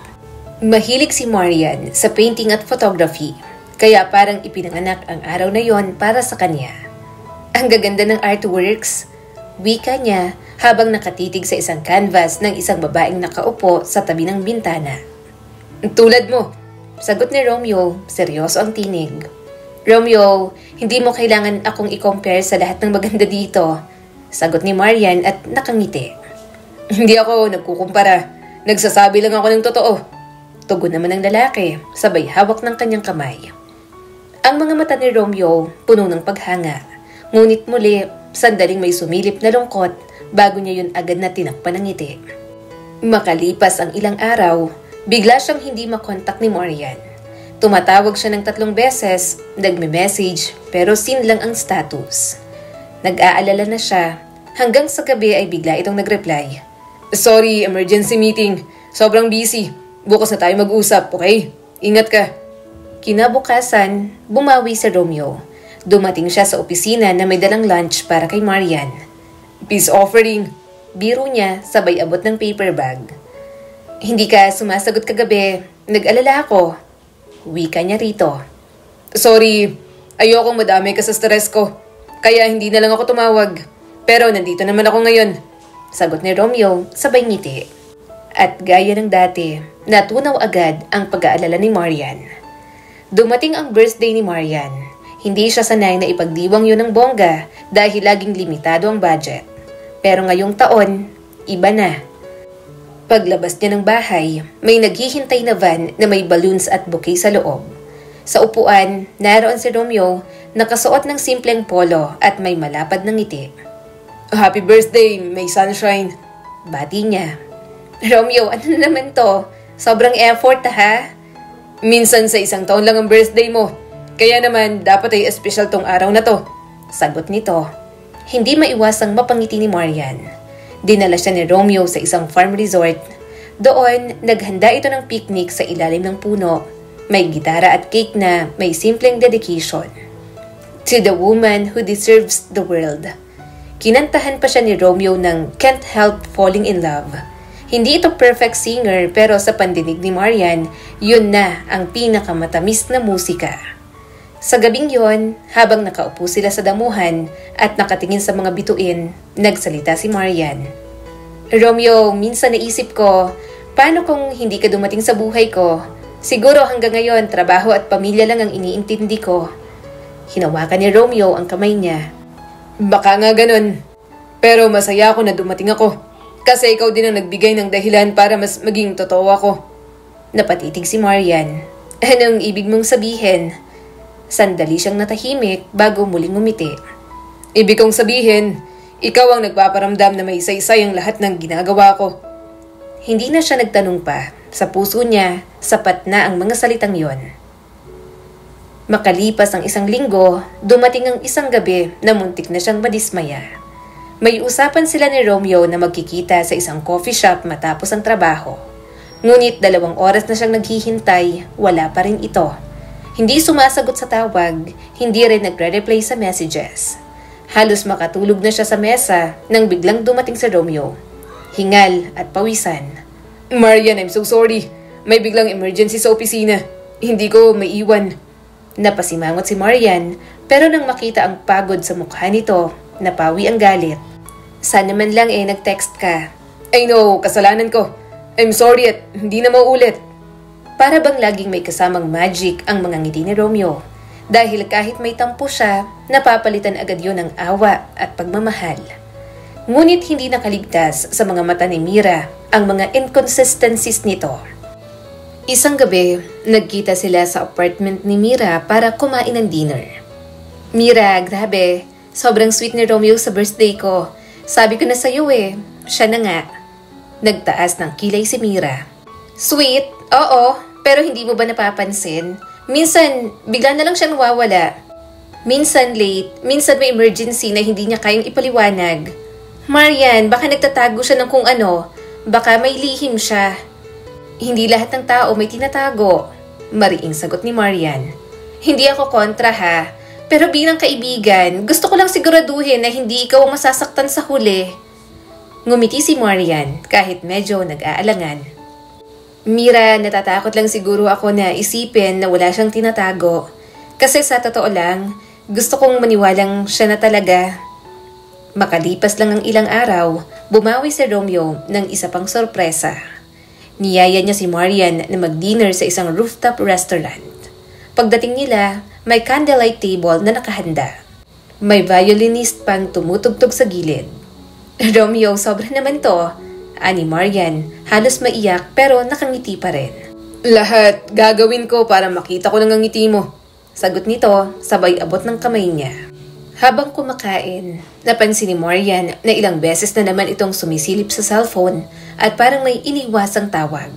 Mahilig si Marian sa painting at photography, kaya parang ipinanganak ang araw na yon para sa kanya. Ang gaganda ng artworks, wika niya habang nakatitig sa isang canvas ng isang babaeng nakaupo sa tabi ng bintana. Tulad mo, sagot ni Romeo, seryoso ang tinig. Romeo, hindi mo kailangan akong i-compare sa lahat ng maganda dito, sagot ni Marian at nakangiti. Hindi ako nagkukumpara, nagsasabi lang ako ng totoo. Tugon naman ng lalaki, sabay hawak ng kanyang kamay. Ang mga mata ni Romeo puno ng paghanga, ngunit muli, sandaling may sumilip na lungkot bago niya yun agad na tinakpan ng ngiti. Makalipas ang ilang araw, bigla siyang hindi makontak ni Marian. Tumatawag siya ng 3 beses, nagme-message pero sin lang ang status. Nag-aalala na siya, hanggang sa gabi ay bigla itong nag-reply. Sorry, emergency meeting. Sobrang busy. Bukas na tayo mag-usap, okay? Ingat ka. Kinabukasan, bumawi si Romeo. Dumating siya sa opisina na may dalang lunch para kay Marian. Peace offering. Biro niya sabay abot ng paper bag. Hindi ka sumasagot kagabi. Nag-alala ako. Wika niya rito. Sorry, ayokong madami ka sa stress ko. Kaya hindi na lang ako tumawag. Pero nandito naman ako ngayon. Sagot ni Romeo sabay ngiti. At gaya ng dati, natunaw agad ang pag-aalala ni Marian. Dumating ang birthday ni Marian. Hindi siya sanay na ipagdiwang yun ng bongga dahil laging limitado ang budget. Pero ngayong taon, iba na. Paglabas niya ng bahay, may naghihintay na van na may balloons at bouquet sa loob. Sa upuan, naroon si Romeo, nakasuot ng simpleng polo at may malapad ng ngiti. Happy birthday, may sunshine. Bati niya. Romeo, ano naman to? Sobrang effort ha? Minsan sa isang taon lang ang birthday mo. Kaya naman, dapat ay espesyal tong araw na to. Sagot nito. Hindi maiwasang mapangiti ni Marian. Dinala siya ni Romeo sa isang farm resort. Doon, naghanda ito ng picnic sa ilalim ng puno. May gitara at cake na may simpleng dedication. To the woman who deserves the world. Kinantahan pa siya ni Romeo ng Can't Help Falling in Love. Hindi ito perfect singer pero sa pandinig ni Marian, yun na ang pinakamatamis na musika. Sa gabing yon, habang nakaupo sila sa damuhan at nakatingin sa mga bituin, nagsalita si Marian. Romeo, minsan naisip ko, paano kung hindi ka dumating sa buhay ko? Siguro hanggang ngayon, trabaho at pamilya lang ang iniintindi ko. Hinawakan ni Romeo ang kamay niya. Baka nga ganun. Pero masaya ako na dumating ako. Kasi ikaw din ang nagbigay ng dahilan para mas maging totoo ako. Napatitig si Marian. Anong ibig mong sabihin? Sandali siyang natahimik bago muling ngumiti. Ibig kong sabihin, ikaw ang nagpaparamdam na may isa-isa ang lahat ng ginagawa ko. Hindi na siya nagtanong pa. Sa puso niya, sapat na ang mga salitang yon. Makalipas ang isang linggo, dumating ang isang gabi na muntik na siyang madismaya. May usapan sila ni Romeo na magkikita sa isang coffee shop matapos ang trabaho. Ngunit 2 oras na siyang naghihintay, wala pa rin ito. Hindi sumasagot sa tawag, hindi rin nagre-reply sa messages. Halos makatulog na siya sa mesa nang biglang dumating si Romeo. Hingal at pawisan. Marian, I'm so sorry. May biglang emergency sa opisina. Hindi ko maiwan. Napasimangot si Marian, pero nang makita ang pagod sa mukha nito, napawi ang galit. Sana man lang nag-text ka. I know, kasalanan ko. I'm sorry at hindi na mauulit. Para bang laging may kasamang magic ang mga ngiti ni Romeo. Dahil kahit may tampo siya, napapalitan agad yun ng awa at pagmamahal. Ngunit hindi nakaligtas sa mga mata ni Mira ang mga inconsistencies nito. Isang gabi, nagkita sila sa apartment ni Mira para kumain ng dinner. Mira, grabe, sobrang sweet ni Romeo sa birthday ko. Sabi ko na sa'yo siya na nga. Nagtaas ng kilay si Mira. Sweet? Oo, pero hindi mo ba napapansin? Minsan, bigla na lang siya nawawala. Minsan late, minsan may emergency na hindi niya kayang ipaliwanag. Marian, baka nagtatago siya ng kung ano. Baka may lihim siya. Hindi lahat ng tao may tinatago. Mariing sagot ni Marian. Hindi ako kontra ha. Pero bilang kaibigan, gusto ko lang siguraduhin na hindi ikaw ang masasaktan sa huli. Ngumiti si Marian kahit medyo nag-aalangan. Mira, natatakot lang siguro ako na isipin na wala siyang tinatago. Kasi sa totoo lang, gusto kong maniwalang siya na talaga. Makalipas lang ang ilang araw, bumawi si Romeo ng isa pang sorpresa. Niyaya niya si Marian na mag-dinner sa isang rooftop restaurant. Pagdating nila, may candlelight table na nakahanda. May violinist pang tumutugtog sa gilid. Romeo, sobra naman to. Ani Marian, halos maiyak pero nakangiti pa rin. Lahat gagawin ko para makita ko lang ang ngiti mo. Sagot nito, sabay abot ng kamay niya. Habang kumakain, napansin ni Marian na ilang beses na naman itong sumisilip sa cellphone at parang may iniwasang tawag.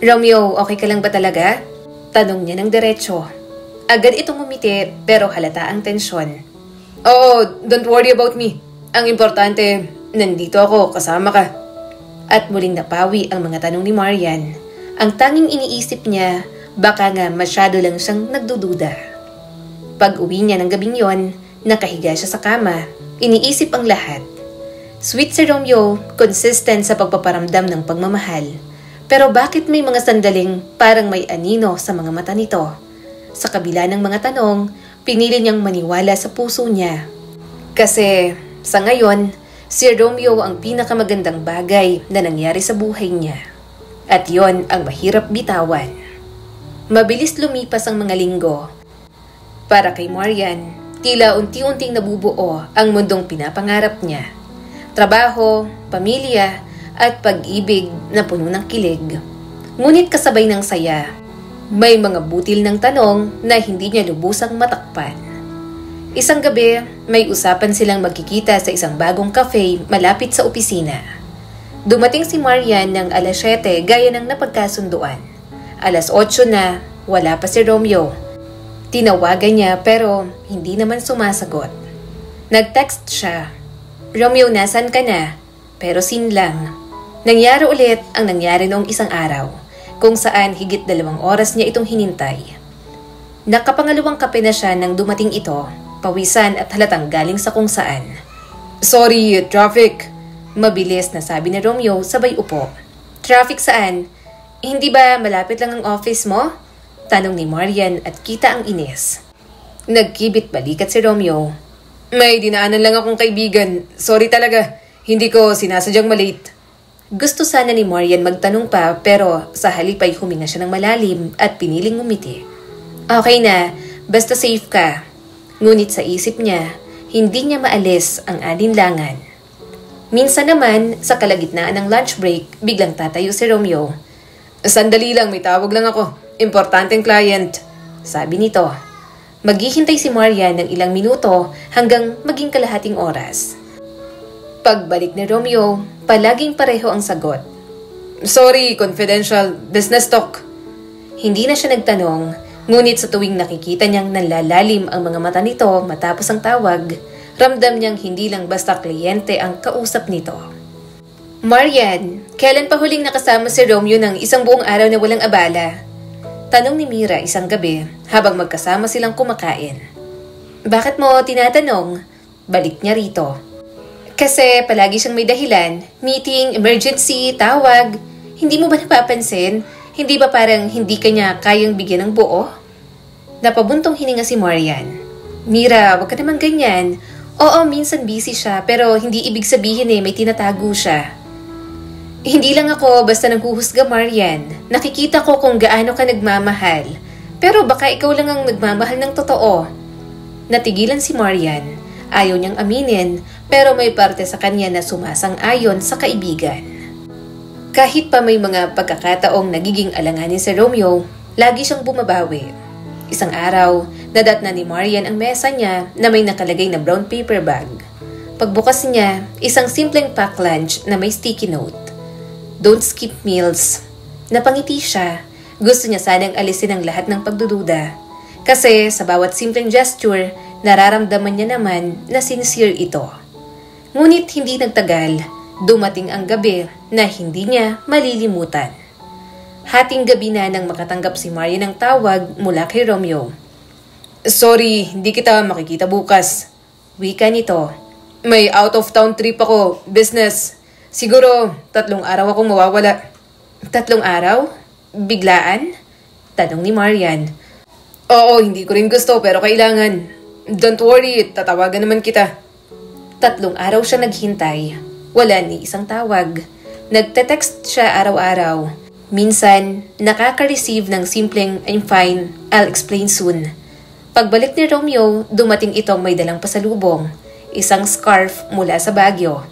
Romeo, okay ka lang ba talaga? Tanong niya ng diretso. Agad itong umiti pero halata ang tensyon. Oo, don't worry about me. Ang importante, nandito ako, kasama ka. At muling napawi ang mga tanong ni Marian. Ang tanging iniisip niya, Baka nga masyado lang siyang nagdududa. Pag uwi niya ng gabing yon, nakahiga siya sa kama, iniisip ang lahat. Sweet si Romeo, consistent sa pagpaparamdam ng pagmamahal. Pero bakit may mga sandaling parang may anino sa mga mata nito? Sa kabila ng mga tanong, pinili niyang maniwala sa puso niya. Kasi sa ngayon, si Romeo ang pinakamagandang bagay na nangyari sa buhay niya. At yon ang mahirap bitawan. Mabilis lumipas ang mga linggo. Para kay Marian, tila unti-unting nabubuo ang mundong pinapangarap niya. Trabaho, pamilya, at pag-ibig na puno ng kilig. Ngunit kasabay ng saya, may mga butil ng tanong na hindi niya lubusang matakpan. Isang gabi, may usapan silang magkikita sa isang bagong cafe malapit sa opisina. Dumating si Marian ng 7:00 gaya ng napagkasunduan. 8:00 na, wala pa si Romeo. Tinawagan niya pero hindi naman sumasagot. Nag-text siya. Romeo, nasan ka na? Pero sin lang. Nangyari ulit ang nangyari noong isang araw, kung saan higit 2 oras niya itong hinintay. Nakapangalawang kape na siya nang dumating ito, pawisan at halatang galing sa kung saan. Sorry, traffic. Mabilis na sabi ni Romeo sabay upo. Traffic saan? Hindi ba malapit lang ang office mo? Tanong ni Marian at kita ang inis. Nagkibit balikat si Romeo. May dinaanan lang akong kaibigan. Sorry talaga. Hindi ko sinasadyang malate. Gusto sana ni Marian magtanong pa pero sa halip ay huminga siya ng malalim at piniling ngumiti. Okay na, basta safe ka. Ngunit sa isip niya, hindi niya maalis ang alinlangan. Minsan naman, sa kalagitnaan ng lunch break, biglang tatayo si Romeo. Sandali lang, may tawag lang ako. Importanteng client. Sabi nito. Maghihintay si Marian ng ilang minuto hanggang maging kalahating oras. Pagbalik ni Romeo, palaging pareho ang sagot. Sorry, confidential, business talk. Hindi na siya nagtanong, ngunit sa tuwing nakikita niyang nanlalalim ang mga mata nito matapos ang tawag, ramdam niyang hindi lang basta kliyente ang kausap nito. Marian, kailan pa huling nakasama si Romeo ng isang buong araw na walang abala? Tanong ni Mira isang gabi habang magkasama silang kumakain. Bakit mo tinatanong? Balik niya rito. Kasi palagi siyang may dahilan, meeting, emergency, tawag. Hindi mo ba napapansin? Hindi ba parang hindi kanya kayang bigyan ng buo? Napabuntong hininga si Marian. Mira, wag ka naman ganyan. Oo, minsan busy siya pero hindi ibig sabihin may tinatago siya. Hindi lang ako basta naghuhusga, Marian. Nakikita ko kung gaano ka nagmamahal. Pero baka ikaw lang ang nagmamahal ng totoo. Natigilan si Marian. Ayaw niyang aminin, pero may parte sa kanya na sumasang-ayon sa kaibigan. Kahit pa may mga pagkakataong nagiging alanganin si Romeo, lagi siyang bumabawi. Isang araw, nadatnan ni Marian ang mesa niya na may nakalagay na brown paper bag. Pagbukas niya, isang simpleng pack lunch na may sticky note. Don't skip meals. Napangiti siya. Gusto niya sanang alisin ang lahat ng pagdududa. Kasi sa bawat simpleng gesture, nararamdaman niya naman na sincere ito. Ngunit hindi nagtagal, dumating ang gabi na hindi niya malilimutan. Hating gabi na nang makatanggap si Marian ng tawag mula kay Romeo. Sorry, hindi kita makikita bukas. Wika nito. May out of town trip ako, business. Siguro 3 araw akong mawawala. 3 araw? Biglaan? Tanong ni Marian. Oo, hindi ko rin gusto pero kailangan. Don't worry, tatawagan naman kita. 3 araw siya naghintay. Wala ni isang tawag. Nagte-text siya araw-araw. Minsan, nakaka-receive ng simpleng I'm fine, I'll explain soon. Pagbalik ni Romeo, dumating itong may dalang pasalubong. Isang scarf mula sa Baguio.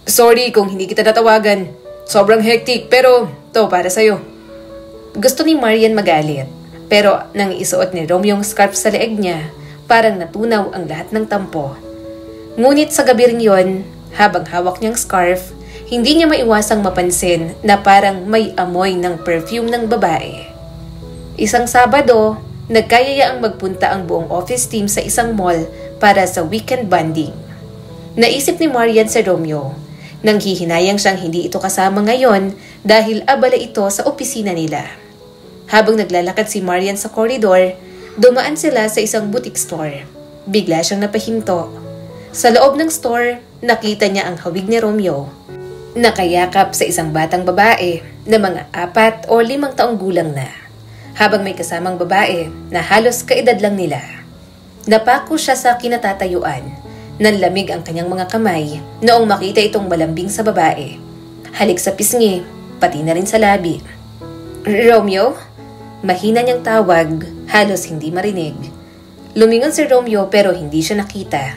Sorry kung hindi kita natawagan. Sobrang hectic pero to para sa'yo. Gusto ni Marian magalit. Pero nang isuot ni Romeo ang scarf sa leeg niya, parang natunaw ang lahat ng tampo. Ngunit sa gabi ring yon, habang hawak niyang scarf, hindi niya maiwasang mapansin na parang may amoy ng perfume ng babae. Isang Sabado, nagkayaya ang magpunta ang buong office team sa isang mall para sa weekend bonding. Naisip ni Marian sa Romeo. Nanghihinayang siyang hindi ito kasama ngayon dahil abala ito sa opisina nila. Habang naglalakad si Marian sa koridor, dumaan sila sa isang boutique store. Bigla siyang napahinto. Sa loob ng store, nakita niya ang hawig ni Romeo. Nakayakap sa isang batang babae na mga 4 o 5 taong gulang na. Habang may kasamang babae na halos kaedad lang nila. Napako siya sa kinatatayuan. Nanlamig ang kanyang mga kamay noong makita itong malambing sa babae. Halik sa pisngi, pati na rin sa labi. Romeo? Mahina niyang tawag, halos hindi marinig. Lumingon si Romeo pero hindi siya nakita.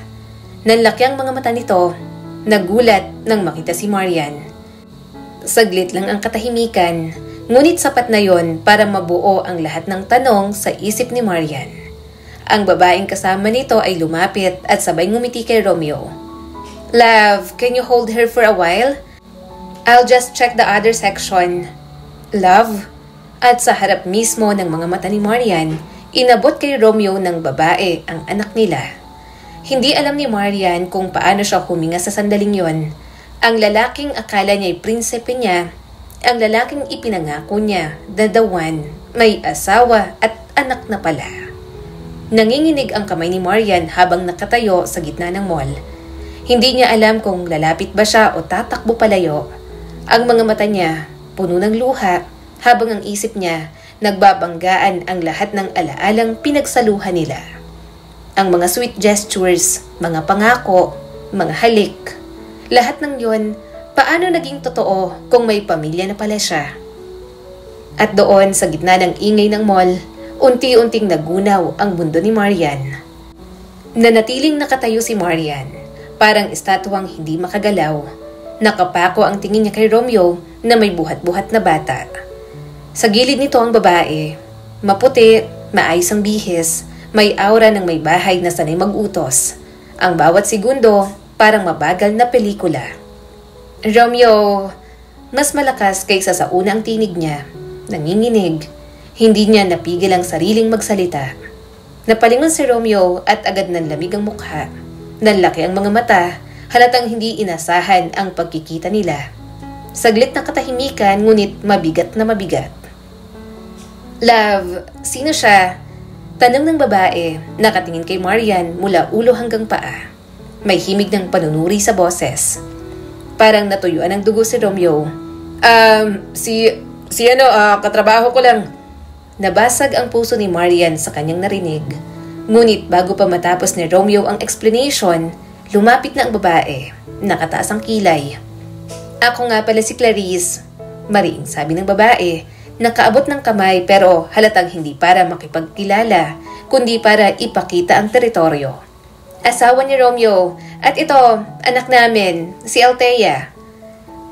Nanlaki ang mga mata nito, nagulat nang makita si Marian. Saglit lang ang katahimikan, ngunit sapat na yon para mabuo ang lahat ng tanong sa isip ni Marian. Ang babaeng kasama nito ay lumapit at sabay ngumiti kay Romeo. Love, can you hold her for a while? I'll just check the other section. Love? At sa harap mismo ng mga mata ni Marian, inabot kay Romeo ng babae ang anak nila. Hindi alam ni Marian kung paano siya huminga sa sandaling yon. Ang lalaking akala niya ay prinsipe niya, ang lalaking ipinangako niya, dadawan, may asawa at anak na pala. Nanginginig ang kamay ni Marian habang nakatayo sa gitna ng mall. Hindi niya alam kung lalapit ba siya o tatakbo palayo. Ang mga mata niya, puno ng luha, habang ang isip niya, nagbabanggaan ang lahat ng alaalang pinagsaluhan nila. Ang mga sweet gestures, mga pangako, mga halik, lahat ng yon, paano naging totoo kung may pamilya na pala siya? At doon sa gitna ng ingay ng mall, unti-unting nagunaw ang mundo ni Marian. Nanatiling nakatayo si Marian, parang estatwang hindi makagalaw. Nakapako ang tingin niya kay Romeo na may buhat-buhat na bata. Sa gilid nito ang babae, maputi, maayos ang bihis, may aura ng may bahay na sanay mag-utos. Ang bawat segundo, parang mabagal na pelikula. Romeo, mas malakas kaysa sa una ang tinig niya. Nanginginig, hindi niya napigil ang sariling magsalita. Napalingon si Romeo at agad nanlamig ang mukha. Nanlaki ang mga mata, halatang hindi inasahan ang pagkikita nila. Saglit na katahimikan ngunit mabigat na mabigat. Love, sino siya? Tanong ng babae, nakatingin kay Marian mula ulo hanggang paa. May himig ng panunuri sa boses. Parang natuyuan ng dugo si Romeo. Katrabaho ko lang. Nabasag ang puso ni Marian sa kanyang narinig. Ngunit bago pa matapos ni Romeo ang explanation, lumapit na ang babae. Nakataas ang kilay. Ako nga pala si Clarice. Mariing sabi ng babae. Nakaabot ng kamay pero halatang hindi para makipagkilala, kundi para ipakita ang teritoryo. Asawa ni Romeo at ito, anak namin, si Althea.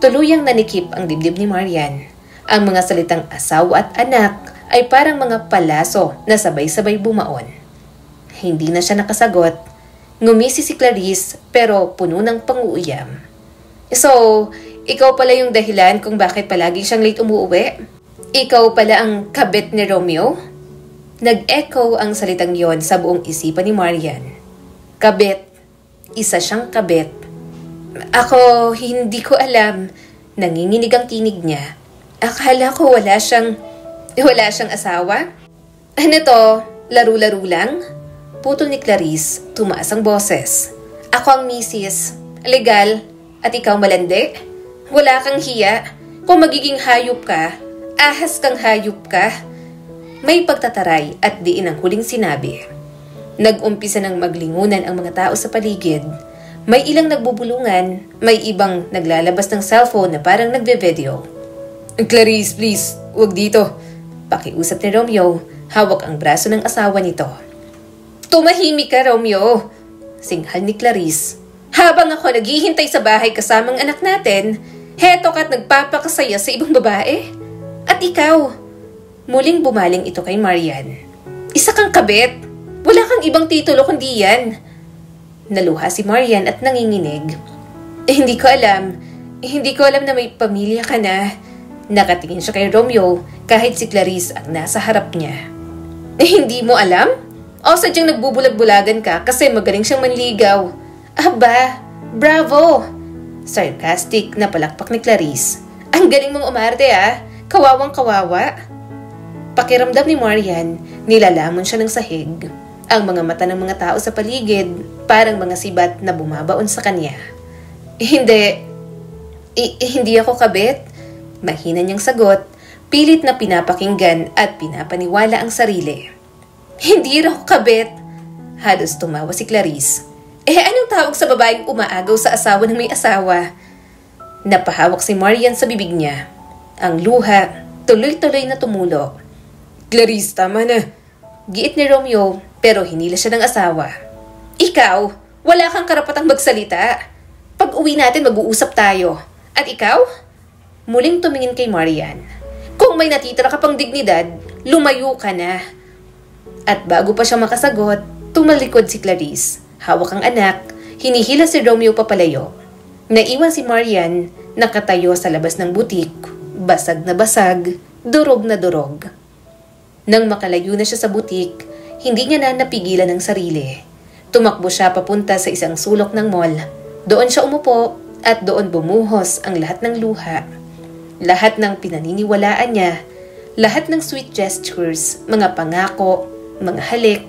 Tuluyang nanikip ang dibdib ni Marian. Ang mga salitang asawa at anak ay parang mga palaso na sabay-sabay bumaon. Hindi na siya nakasagot. Ngumisi si Clarice pero puno ng pang-uuyam. So, ikaw pala yung dahilan kung bakit palagi siyang late umuwi? Ikaw pala ang kabit ni Romeo? Nag-echo ang salitang yon sa buong isipan ni Marian. Kabit. Isa siyang kabit. Ako, hindi ko alam. Nanginginig ang tinig niya. Akala ko wala siyang asawa? Ano to? Laro-laro lang? Putol ni Clarice, tumaas ang boses. Ako ang misis. Legal. At ikaw malandi? Wala kang hiya. Kung magiging hayop ka, ahas kang hayop ka. May pagtataray at diin ang huling sinabi. Nag-umpisa ng maglingunan ang mga tao sa paligid. May ilang nagbubulungan, may ibang naglalabas ng cellphone na parang nagbe-video. Clarice, please, huwag dito. Pakiusap ni Romeo, hawak ang braso ng asawa nito. Tumahimik ka, Romeo, singhal ni Clarice. Habang ako naghihintay sa bahay kasamang anak natin, heto ka't nagpapakasaya sa ibang babae. At ikaw, muling bumaling ito kay Marian. Isa kang kabit. Wala kang ibang titulo kundi yan. Naluha si Marian at nanginginig. Hindi ko alam na may pamilya ka na. Nakatingin siya kay Romeo kahit si Clarice ang nasa harap niya. Hindi mo alam? O sadyang nagbubulag-bulagan ka kasi magaling siyang manligaw. Aba, bravo! Sarcastic na palakpak ni Clarice. Ang galing mong umarte ah. Kawawang kawawa. Pakiramdam ni Marian, nilalamon siya ng sahig. Ang mga mata ng mga tao sa paligid, parang mga sibat na bumabaon sa kanya. Hindi ako kabit. Mahina niyang sagot, pilit na pinapakinggan at pinapaniwala ang sarili. Hindi raw kabit. Halos tumawa si Clarice. Anong tawag sa babaeng umaagaw sa asawa ng may asawa? Napahawak si Marian sa bibig niya. Ang luha, tuloy-tuloy na tumulo. Clarice, tama na. Giit ni Romeo, pero hinila siya ng asawa. Ikaw, wala kang karapatang magsalita. Pag uwi natin, mag-uusap tayo. At ikaw? Muling tumingin kay Marian. Kung may natitira ka pang dignidad, lumayo ka na. At bago pa siya makasagot, tumalikod si Clarice. Hawak ang anak, hinihila si Romeo papalayo. Naiwan si Marian, nakatayo sa labas ng butik, basag na basag, durog na durog. Nang makalayo na siya sa butik, hindi niya na napigilan ang sarili. Tumakbo siya papunta sa isang sulok ng mall. Doon siya umupo at doon bumuhos ang lahat ng luha. Lahat ng pinaniniwalaan niya, lahat ng sweet gestures, mga pangako, mga halik,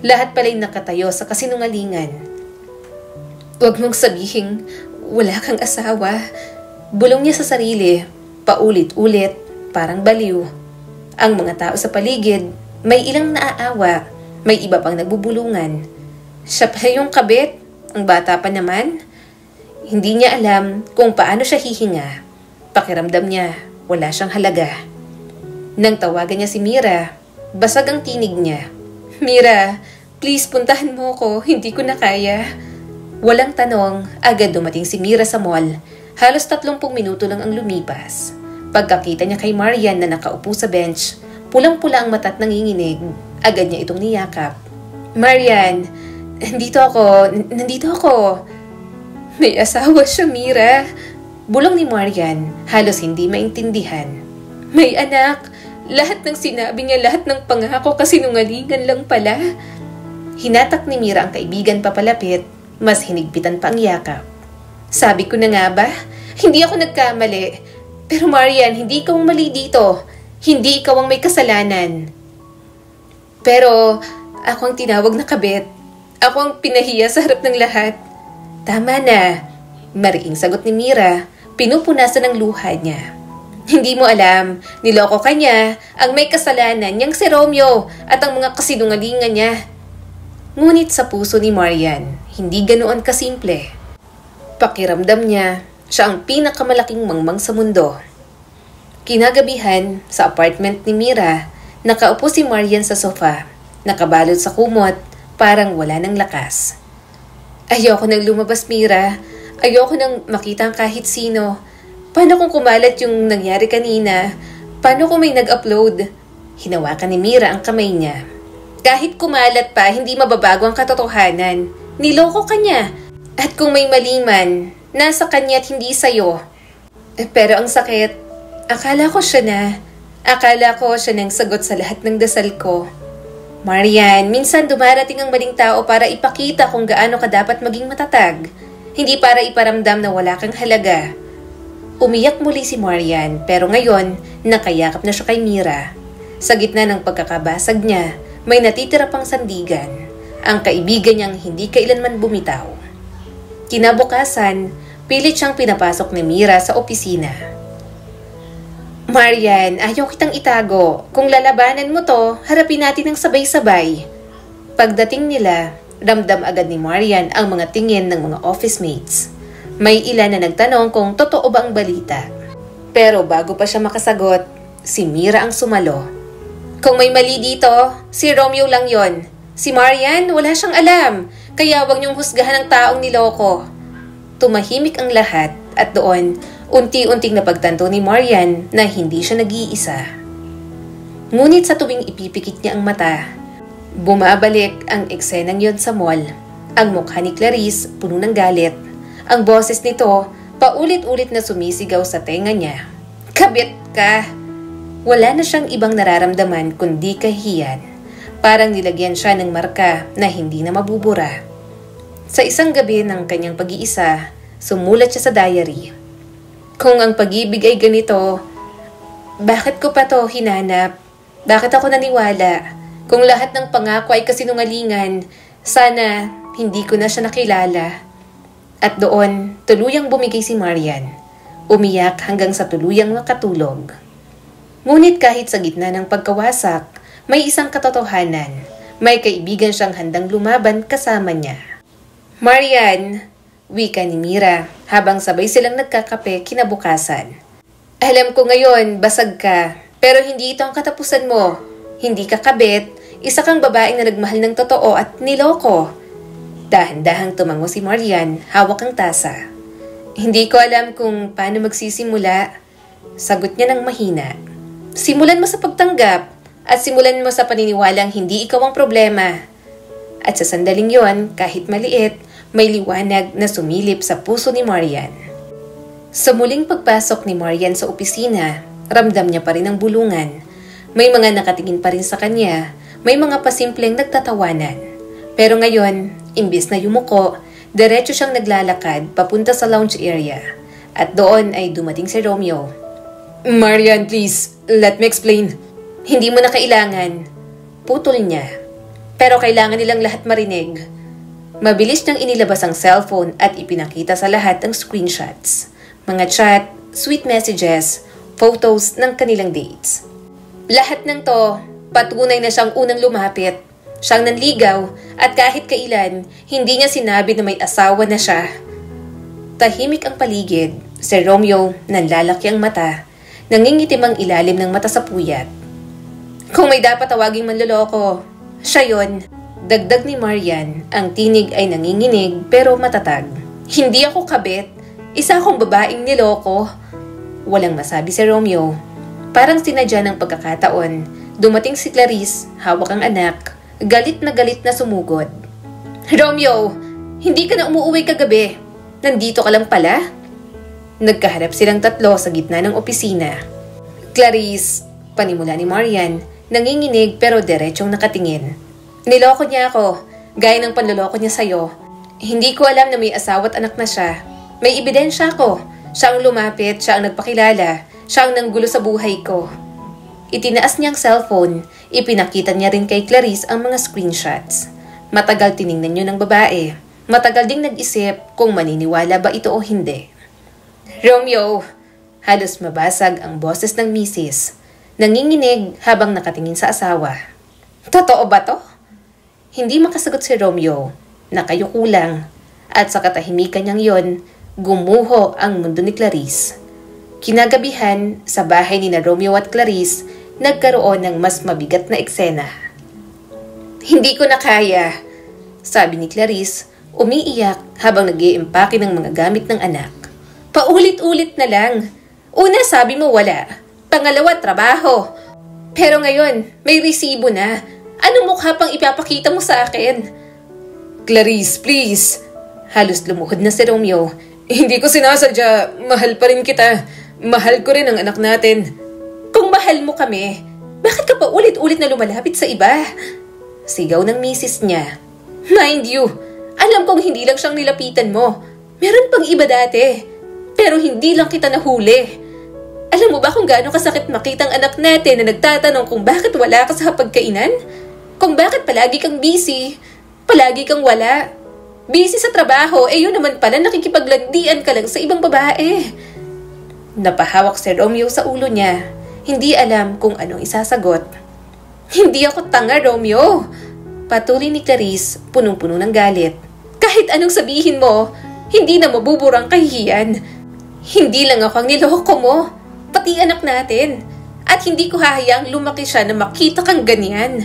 lahat pala'y nakatayo sa kasinungalingan. Huwag mong sabihin, wala kang asawa. Bulong niya sa sarili, paulit-ulit, parang baliw. Ang mga tao sa paligid, may ilang naaawa, may iba pang nagbubulungan. Siya pa yung kabit, ang bata pa naman. Hindi niya alam kung paano siya hihinga. Pakiramdam niya, wala siyang halaga. Nang tawagan niya si Mira, basag ang tinig niya. Mira, please puntahan mo ko, hindi ko na kaya. Walang tanong, agad dumating si Mira sa mall. Halos 30 minuto lang ang lumipas. Pagkakita niya kay Marian na nakaupo sa bench, pulang-pula ang mata at nanginginig, agad niya itong niyakap. Marian, nandito ako. May asawa siya, Mira. Bulong ni Marian, halos hindi maintindihan. May anak. Lahat ng sinabi niya, lahat ng pangako kasinungalingan lang pala. Hinatak ni Mira ang kaibigan papalapit, mas hinigpitan pa ang yakap. Sabi ko na nga ba? Hindi ako nagkamali. Pero Marian, hindi ikaw ang mali dito. Hindi ikaw ang may kasalanan. Pero ako ang tinawag na kabit. Ako ang pinahiya sa harap ng lahat. Tama na. Mariing sagot ni Mira, pinupunasan ng luha niya. Hindi mo alam, niloko ka niya, ang may kasalanan niyang si Romeo at ang mga kasinungalingan niya. Ngunit sa puso ni Marian, hindi ganoon kasimple. Pakiramdam niya, siya ang pinakamalaking mangmang sa mundo. Kinagabihan, sa apartment ni Mira, nakaupo si Marian sa sofa, nakabalot sa kumot, parang wala ng lakas. Ayoko nang lumabas, Mira. Ayoko nang makita ang kahit sino. Paano kung kumalat yung nangyari kanina? Paano kung may nag-upload? Hinawakan ni Mira ang kamay niya. Kahit kumalat pa, hindi mababago ang katotohanan. Niloko ka niya. At kung may mali man, nasa kanya at hindi sa'yo. Pero ang sakit, akala ko siya na. Akala ko siya nang sagot sa lahat ng dasal ko. Marian, minsan dumarating ang maling tao para ipakita kung gaano ka dapat maging matatag. Hindi para iparamdam na wala kang halaga. Umiyak muli si Marian, pero ngayon, nakayakap na siya kay Mira. Sa gitna ng pagkakabasag niya, may natitira pang sandigan. Ang kaibigan niyang hindi kailanman bumitaw. Kinabukasan, pilit siyang pinapasok ni Mira sa opisina. Marian, ayaw kitang itago. Kung lalabanan mo to, harapin natin ng sabay-sabay. Pagdating nila, ramdam agad ni Marian ang mga tingin ng mga office mates. May ilan na nagtanong kung totoo ba ang balita. Pero bago pa siya makasagot, si Mira ang sumalo. Kung may mali dito, si Romeo lang yon. Si Marian, wala siyang alam. Kaya wag niyong husgahan ang taong niloko. Tumahimik ang lahat at doon, unti-unting napagtanto ni Marian na hindi siya nag-iisa. Ngunit sa tuwing ipipikit niya ang mata, bumabalik ang eksenang yon sa mall. Ang mukha ni Clarice puno ng galit. Ang boses nito, paulit-ulit na sumisigaw sa tenga niya. Kabit ka! Wala na siyang ibang nararamdaman kundi kahihiyan. Parang nilagyan siya ng marka na hindi na mabubura. Sa isang gabi ng kanyang pag-iisa, sumulat siya sa diary. Kung ang pag-ibig ay ganito, bakit ko pa to hinanap? Bakit ako naniwala? Kung lahat ng pangako ay kasinungalingan, sana hindi ko na siya nakilala. At doon, tuluyang bumigay si Marian. Umiyak hanggang sa tuluyang makatulog. Ngunit kahit sa gitna ng pagkawasak, may isang katotohanan. May kaibigan siyang handang lumaban kasama niya. Marian, wika ni Mira habang sabay silang nagkakape kinabukasan. Alam ko ngayon, basag ka, pero hindi ito ang katapusan mo. Hindi ka kabit, isa kang babaeng na nagmahal ng totoo at niloko. Dahan-dahang tumango si Marian, hawak ang tasa. Hindi ko alam kung paano magsisimula. Sagot niya ng mahina. Simulan mo sa pagtanggap at simulan mo sa paniniwalang hindi ikaw ang problema. At sa sandaling yon, kahit maliit, may liwanag na sumilip sa puso ni Marian. Sa muling pagpasok ni Marian sa opisina, ramdam niya pa rin ang bulungan. May mga nakatingin pa rin sa kanya, may mga pasimpleng nagtatawanan. Pero ngayon, imbis na yumuko, diretso siyang naglalakad papunta sa lounge area. At doon ay dumating si Romeo. Marian, please, let me explain. Hindi mo na kailangan. Putol niya. Pero kailangan nilang lahat marinig. Mabilis niyang inilabas ang cellphone at ipinakita sa lahat ang screenshots. Mga chat, sweet messages, photos ng kanilang dates. Lahat ng to, patunay na siyang unang lumapit. Siyang nanligaw at kahit kailan, hindi niya sinabi na may asawa na siya. Tahimik ang paligid. Si Romeo, nanlalaki ang mata. Nangingitim ang ilalim ng mata sa puyat. Kung may dapat tawaging manloloko, siya yon. Dagdag ni Marian, ang tinig ay nanginginig pero matatag. Hindi ako kabit. Isa akong babaeng niloko. Walang masabi si Romeo. Parang sinadya ng pagkakataon. Dumating si Clarice, hawak ang anak. Galit na sumugod. Romeo, hindi ka na umuuwi kagabi. Nandito ka lang pala? Nagkaharap silang tatlo sa gitna ng opisina. Clarice, panimula ni Marian, nanginginig pero diretsong nakatingin. Niloko niya ako, gaya ng panloloko niya sa'yo. Hindi ko alam na may asawa at anak na siya. May ebidensya ako. Siya ang lumapit, siya ang nagpakilala, siya ang nanggulo sa buhay ko. Itinaas niya ang cellphone, ipinakita niya rin kay Clarice ang mga screenshots. Matagal tiningnan niyo ng babae. Matagal ding nag-isip kung maniniwala ba ito o hindi. Romeo, halos mabasag ang boses ng misis. Nanginginig habang nakatingin sa asawa. Totoo ba to? Hindi makasagot si Romeo. Nakayuko lang. At sa katahimikan niyang yon, gumuho ang mundo ni Clarice. Kinagabihan, sa bahay ni na Romeo at Clarice, nagkaroon ng mas mabigat na eksena. Hindi ko na kaya, sabi ni Clarice, umiiyak habang nag-iimpake ng mga gamit ng anak. Paulit-ulit na lang. Una sabi mo wala. Pangalawa, trabaho. Pero ngayon, may resibo na. Anong mukha pang ipapakita mo sa akin? Clarice, please. Halos lumuhod na si Romeo. Hindi ko sinasadya. Mahal pa rin kita. Mahal ko rin ang anak natin. Kung mahal mo kami, bakit ka pa ulit-ulit na lumalapit sa iba? Sigaw ng misis niya. Mind you, alam kong hindi lang siyang nilapitan mo. Meron pang iba dati. Pero hindi lang kita nahuli. Alam mo ba kung gaano kasakit makita ang anak natin na nagtatanong kung bakit wala ka sa hapagkainan? Kung bakit palagi kang busy? Palagi kang wala? Busy sa trabaho, yun naman pala nakikipaglandian ka lang sa ibang babae. Napahawak si Romeo sa ulo niya. Hindi alam kung anong isasagot. Hindi ako tanga, Romeo. Patuloy ni Clarice, punong-puno ng galit. Kahit anong sabihin mo, hindi na mabuburang kahihiyan. Hindi lang ako ang niloko mo, pati anak natin. At hindi ko hahayaang lumaki siya na makita kang ganyan.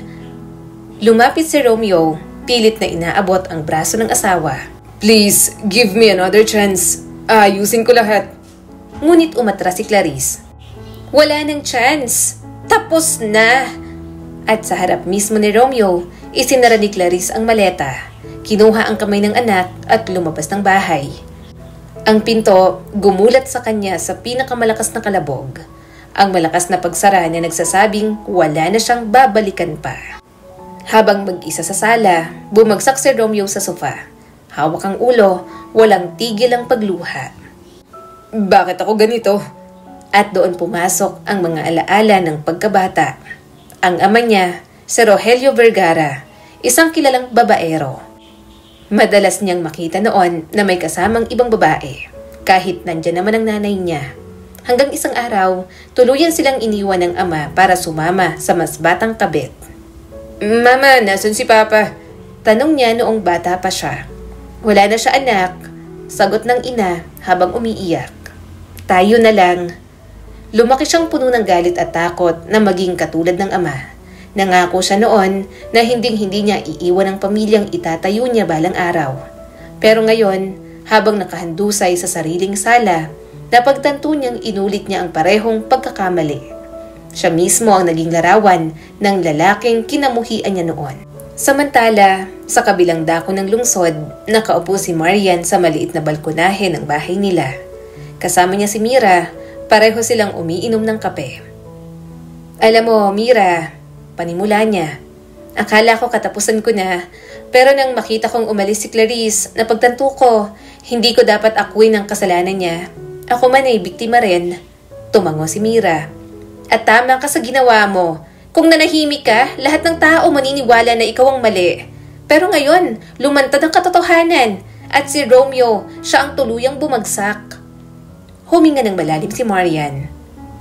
Lumapit si Romeo, pilit na inaabot ang braso ng asawa. Please, give me another chance. Ayusin ko lahat. Ngunit umatras si Clarice. Wala nang chance. Tapos na. At sa harap mismo ni Romeo, isinara ni Clarice ang maleta. Kinuha ang kamay ng anak at lumabas ng bahay. Ang pinto gumulat sa kanya sa pinakamalakas na kalabog. Ang malakas na pagsara na nagsasabing wala na siyang babalikan pa. Habang mag-isa sa sala, bumagsak si Romeo sa sofa. Hawak ang ulo, walang tigil ang pagluha. Bakit ako ganito? At doon pumasok ang mga alaala ng pagkabata. Ang ama niya, si Rogelio Vergara, isang kilalang babaero. Madalas niyang makita noon na may kasamang ibang babae, kahit nandyan naman ang nanay niya. Hanggang isang araw, tuluyan silang iniwan ng ama para sumama sa mas batang kabit. "Mama, nasan si Papa?" Tanong niya noong bata pa siya. "Wala na siya, anak," sagot ng ina habang umiiyak. "Tayo na lang." Lumaki siyang puno ng galit at takot na maging katulad ng ama. Nangako siya noon na hinding-hindi niya iiwan ang pamilyang itatayo niya balang araw. Pero ngayon, habang nakahandusay sa sariling sala, napagtanto niyang inulit niya ang parehong pagkakamali. Siya mismo ang naging larawan ng lalaking kinamuhian niya noon. Samantala, sa kabilang dako ng lungsod, nakaupo si Marian sa maliit na balkonahe ng bahay nila. Kasama niya si Mira, pareho silang umiinom ng kape. "Alam mo, Mira," panimula niya, "akala ko katapusan ko na, pero nang makita kong umalis si Clarice, napagtanto ko, hindi ko dapat akuin ang kasalanan niya. Ako man ay biktima rin." Tumango si Mira. "At tama ka sa ginawa mo. Kung nanahimik ka, lahat ng tao maniniwala na ikaw ang mali. Pero ngayon, lumantad ang katotohanan. At si Romeo, siya ang tuluyang bumagsak." Huminga ng malalim si Marian.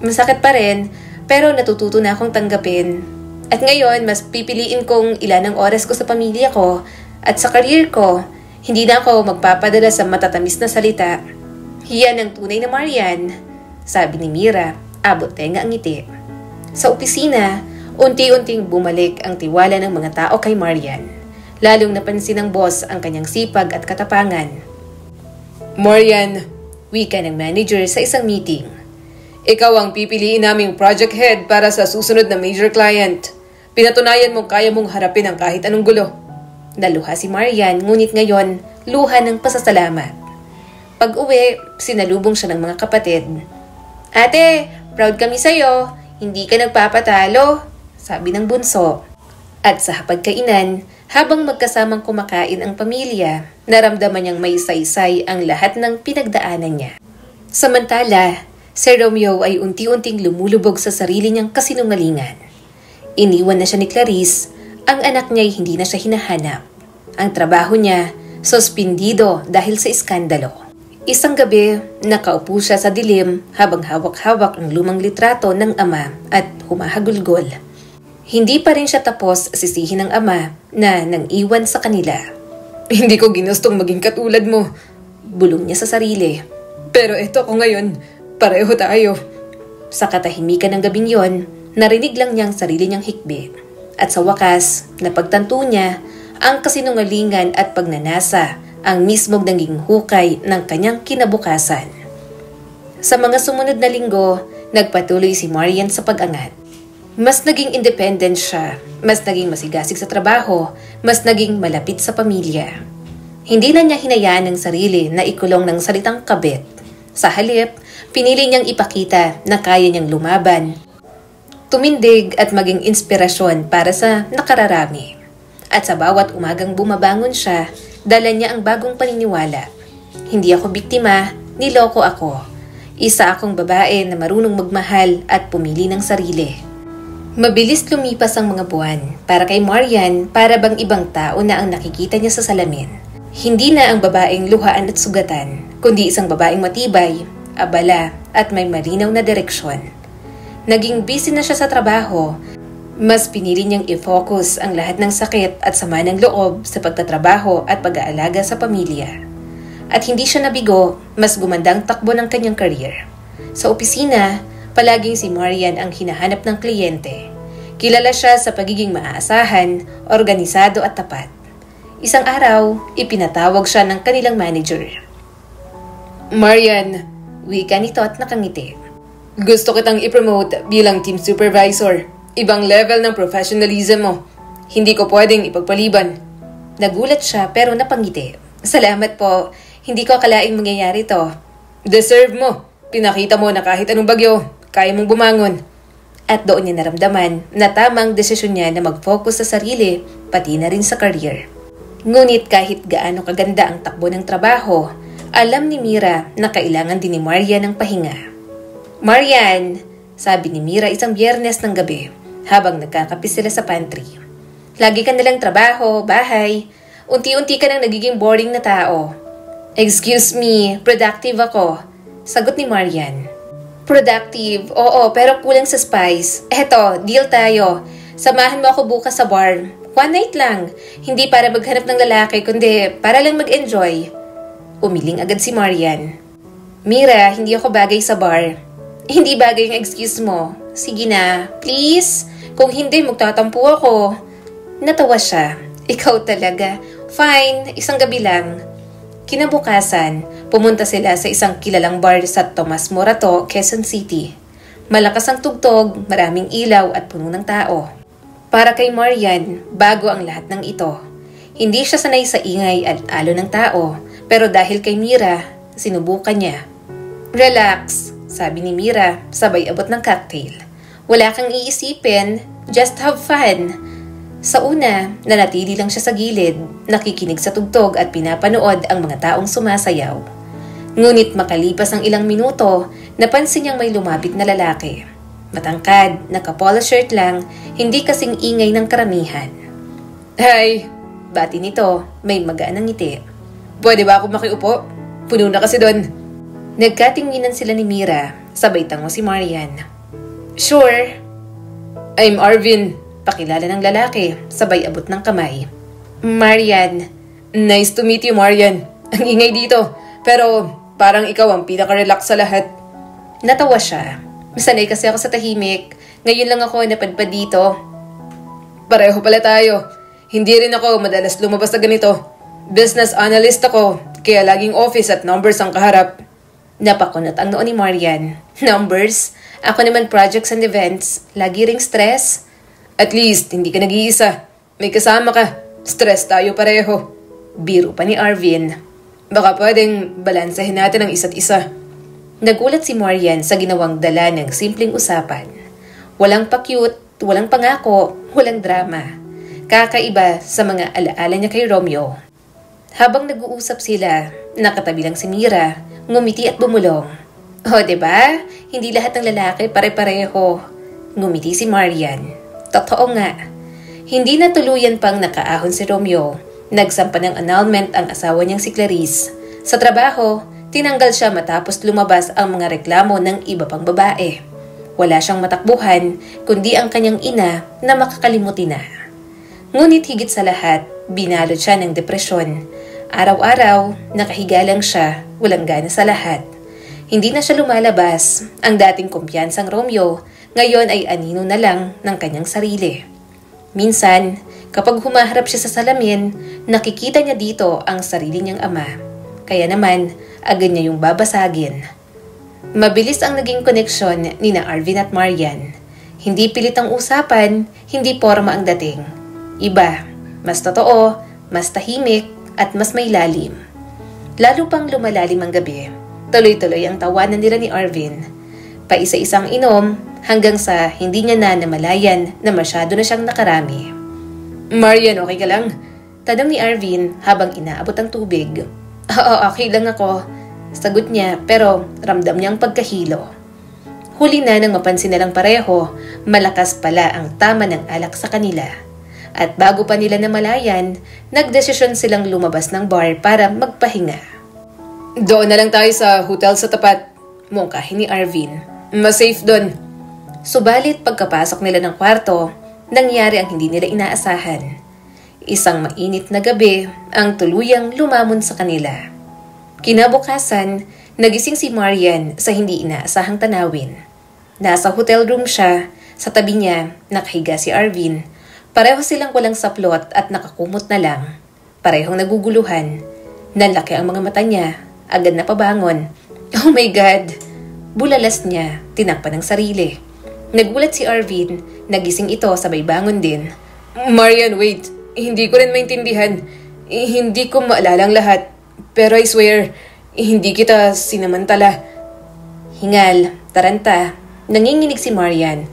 "Masakit pa rin, pero natututo na akong tanggapin. At ngayon, mas pipiliin kong ilan ang oras ko sa pamilya ko at sa career ko. Hindi na ako magpapadala sa matatamis na salita." "Yan ang tunay na Marian," sabi ni Mira, abot tenga ang ngiti. Sa opisina, unti-unting bumalik ang tiwala ng mga tao kay Marian. Lalong napansin ng boss ang kanyang sipag at katapangan. "Marian," wika ng manager sa isang meeting, "ikaw ang pipiliin naming project head para sa susunod na major client. Pinatunayan mong kaya mong harapin ang kahit anong gulo." Naluha si Marian, ngunit ngayon, luha ng pasasalamat. Pag-uwi, sinalubong siya ng mga kapatid. "Ate, proud kami sa'yo. Hindi ka nagpapatalo," sabi ng bunso. At sa hapagkainan, habang magkasamang kumakain ang pamilya, naramdaman niyang may saysay ang lahat ng pinagdaanan niya. Samantala, si Romeo ay unti-unting lumulubog sa sarili niyang kasinungalingan. Iniwan na siya ni Clarice, ang anak niya ay hindi na siya hinahanap. Ang trabaho niya, suspindido dahil sa iskandalo. Isang gabi, nakaupo siya sa dilim habang hawak-hawak ang lumang litrato ng ama at humahagulgol. Hindi pa rin siya tapos sisihin ng ama na nang iwan sa kanila. "Hindi ko ginustong maging katulad mo," bulong niya sa sarili. "Pero eto ko ngayon, pareho tayo." Sa katahimikan ng gabing yon, narinig lang niyang sarili niyang hikbi. At sa wakas, napagtanto niya ang kasinungalingan at pagnanasa ang mismong naging hukay ng kanyang kinabukasan. Sa mga sumunod na linggo, nagpatuloy si Marian sa pag-angat. Mas naging independent siya, mas naging masigasig sa trabaho, mas naging malapit sa pamilya. Hindi na niya hinayaan ang sarili na ikulong ng salitang kabit. Sa halip, pinili niyang ipakita na kaya niyang lumaban, tumindig at maging inspirasyon para sa nakararami. At sa bawat umagang bumabangon siya, dala niya ang bagong paniniwala. "Hindi ako biktima, niloko ako. Isa akong babae na marunong magmahal at pumili ng sarili." Mabilis lumipas ang mga buwan. Para kay Marian, para bang ibang tao na ang nakikita niya sa salamin. Hindi na ang babaeng luhaan at sugatan, kundi isang babaeng matibay, abala at may malinaw na direksyon. Naging busy na siya sa trabaho. Mas pinili niyang i-focus ang lahat ng sakit at sama ng loob sa pagtatrabaho at pag-aalaga sa pamilya. At hindi siya nabigo, mas gumanda ang takbo ng kanyang career. Sa opisina, palaging si Marian ang hinahanap ng kliyente. Kilala siya sa pagiging maaasahan, organisado at tapat. Isang araw, ipinatawag siya ng kanilang manager. "Marian," wika nito at nakangiti. "Gusto kitang i-promote bilang team supervisor. Ibang level ng professionalism mo. Hindi ko pwedeng ipagpaliban." Nagulat siya pero napangiti. "Salamat po. Hindi ko akalaing mangyayari to." "Deserve mo. Pinakita mo na kahit anong bagyo, kaya mong bumangon." At doon niya naramdaman na tamang desisyon niya na mag-focus sa sarili, pati na rin sa career. Ngunit kahit gaano kaganda ang takbo ng trabaho, alam ni Mira na kailangan din ni Marian ng pahinga. "Marian," sabi ni Mira isang Biyernes ng gabi, habang nagkakape sila sa pantry. Lagi ka nalang trabaho, bahay. Unti-unti ka nang nagiging boring na tao. Excuse me, productive ako, sagot ni Marian. Productive, oo, pero kulang sa spice. Eto, deal tayo. Samahan mo ako bukas sa bar. One night lang. Hindi para maghanap ng lalaki, kundi para lang mag-enjoy. Umiling agad si Marian. Mira, hindi ako bagay sa bar. Hindi bagay yung excuse mo. Sige na, please. Kung hindi, magtatampo ako. Natawa siya. Ikaw talaga. Fine, isang gabi lang. Kinabukasan, pumunta sila sa isang kilalang bar sa Tomas Morato, Quezon City. Malakas ang tugtog, maraming ilaw at puno ng tao. Para kay Marian, bago ang lahat ng ito. Hindi siya sanay sa ingay at alo ng tao, pero dahil kay Mira, sinubukan niya. Relax, sabi ni Mira, sabay abot ng cocktail. Wala kang iisipin, just have fun. Sa una, nanatili lang siya sa gilid, nakikinig sa tugtog at pinapanood ang mga taong sumasayaw. Ngunit makalipas ang ilang minuto, napansin niyang may lumapit na lalaki. Matangkad, naka-polo shirt lang, hindi kasing ingay ng karamihan. Hi! Bati nito, may magaan ng ngiti. Pwede ba ako makiupo? Puno na kasi doon. Nagkatinginan sila ni Mira, sabay tango si Marian. Sure. I'm Arvin, pakilala ng lalaki, sabay abot ng kamay. Marian. Nice to meet you, Marian. Ang ingay dito, pero parang ikaw ang pinaka-relax sa lahat. Natawa siya. Sanay kasi ako sa tahimik. Ngayon lang ako napadpad dito. Pareho pala tayo. Hindi rin ako madalas lumabas na ganito. Business analyst ako, kaya laging office at numbers ang kaharap. Napakunot ang noon ni Marian. Numbers? Ako naman projects and events. Lagi ring stress. At least, hindi ka nag-iisa. May kasama ka. Stress tayo pareho. Biro pa ni Arvin. Baka pwedeng balansahin natin ang isa't isa. Nagulat si Marian sa ginawang dala ng simpleng usapan. Walang pa-cute, walang pangako, walang drama. Kakaiba sa mga alaala niya kay Romeo. Habang nag-uusap sila, nakatabi lang si Mira, ngumiti at bumulong. Oh, diba? Hindi lahat ng lalaki pare-pareho. Ngumiti si Marian. Totoo nga. Hindi na tuluyan pang nakaahon si Romeo. Nagsampa ng annulment ang asawa niyang si Clarice. Sa trabaho, tinanggal siya matapos lumabas ang mga reklamo ng iba pang babae. Wala siyang matakbuhan, kundi ang kanyang ina na makakalimutin na. Ngunit higit sa lahat, binalot siya ng depresyon. Araw-araw, nakahiga lang siya, walang gana sa lahat. Hindi na siya lumalabas. Ang dating kumpiyansang Romeo, ngayon ay anino na lang ng kanyang sarili. Minsan, kapag humaharap siya sa salamin, nakikita niya dito ang sarili niyang ama. Kaya naman, agad niya yung babasagin. Mabilis ang naging koneksyon ni na Arvin at Marian. Hindi pilit ang usapan, hindi porma ang dating. Iba, mas totoo, mas tahimik, at mas may lalim. Lalo pang lumalalim ang gabi. Tuloy-tuloy ang tawanan nila ni Arvin. Paisa-isang inom hanggang sa hindi niya na namalayan na masyado na siyang nakarami. Marian, okay ka lang? Tanong ni Arvin habang inaabot ang tubig. Oo, okay lang ako. Sagot niya pero ramdam niyang pagkahilo. Huli na nang mapansin nilang pareho, malakas pala ang tama ng alak sa kanila. At bago pa nila namalayan, nagdesisyon silang lumabas ng bar para magpahinga. Doon na lang tayo sa hotel sa tapat, mungkahin ni Arvin. Mas safe doon. Subalit pagkapasok nila ng kwarto, nangyari ang hindi nila inaasahan. Isang mainit na gabi ang tuluyang lumamon sa kanila. Kinabukasan, nagising si Marian sa hindi inaasahang tanawin. Nasa hotel room siya, sa tabi niya nakahiga si Arvin. Pareho silang walang saplot at nakakumot na lang. Parehong naguguluhan. Nanlaki ang mga mata niya. Agad na pabangon. Oh my God! Bulalas niya, tinakpan ng sarili. Nagulat si Arvin, nagising ito sabay bangon din. Marian, wait. Hindi ko rin maintindihan. Hindi ko maalala ang lahat. Pero I swear, hindi kita sinamantala. Hingal, taranta, nanginginig si Marian.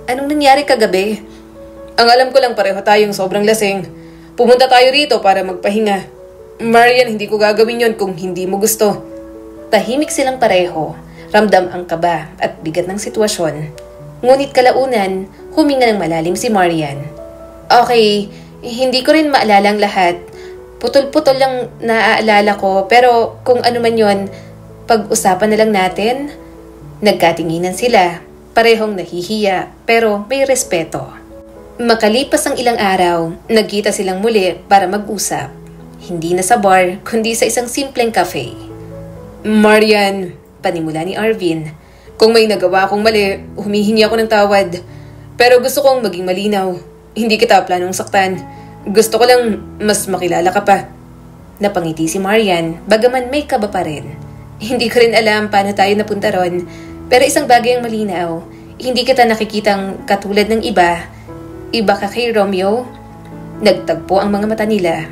Anong nangyari kagabi? Ang alam ko lang pareho tayong sobrang lasing. Pumunta tayo rito para magpahinga. Marian, hindi ko gagawin yon kung hindi mo gusto. Tahimik silang pareho, ramdam ang kaba at bigat ng sitwasyon. Ngunit kalaunan, Huminga ng malalim si Marian. Okay, hindi ko rin maalala ang lahat. Putol-putol lang naaalala ko, pero kung ano man yon, pag-usapan na lang natin. Nagkatinginan sila, parehong nahihiya, pero may respeto. Makalipas ang ilang araw, nagkita silang muli para mag-usap. Hindi na sa bar, kundi sa isang simpleng cafe. Marian, panimula ni Arvin, kung may nagawa akong mali, humihingi ako ng tawad. Pero gusto kong maging malinaw. Hindi kita planong saktan. Gusto ko lang mas makilala ka pa. Napangiti si Marian, bagaman may kaba pa rin. Hindi ko rin alam paano tayo napunta ron. Pero isang bagay ang malinaw. Hindi kita nakikitang katulad ng iba. Iba ka kay Romeo? Nagtagpo ang mga mata nila.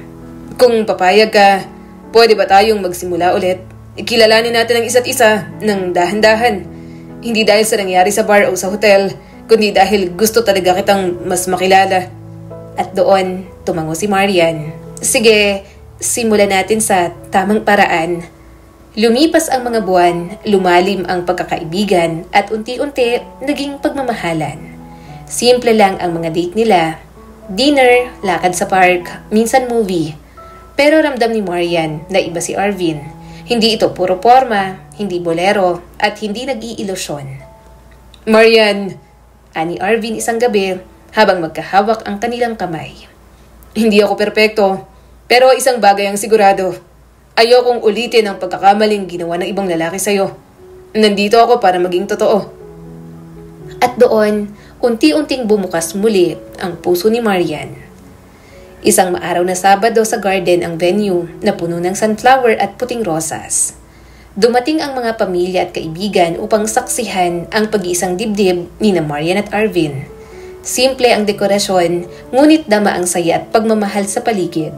Kung papayag ka, pwede ba tayong magsimula ulit? Kilalanin natin ang isa't isa ng dahan-dahan. Hindi dahil sa nangyari sa bar o sa hotel, kundi dahil gusto talaga kitang mas makilala. At doon, tumango si Marian. Sige, simulan natin sa tamang paraan. Lumipas ang mga buwan, lumalim ang pagkakaibigan at unti-unti naging pagmamahalan. Simple lang ang mga date nila. Dinner, lakad sa park, minsan movie. Pero ramdam ni Marian na iba si Arvin. Hindi ito puro porma, hindi bolero, at hindi nag-iilusyon. Marian, ani Arvin isang gabi habang magkahawak ang kanilang kamay. Hindi ako perpekto, pero isang bagay ang sigurado. Ayokong ulitin ang pagkakamaling ginawa ng ibang lalaki sa'yo. Nandito ako para maging totoo. At doon, unti-unting bumukas muli ang puso ni Marian. Isang maaraw na Sabado sa garden ang venue na puno ng sunflower at puting rosas. Dumating ang mga pamilya at kaibigan upang saksihan ang pag-iisang dibdib ni na Marian at Arvin. Simple ang dekorasyon, ngunit dama ang saya at pagmamahal sa paligid.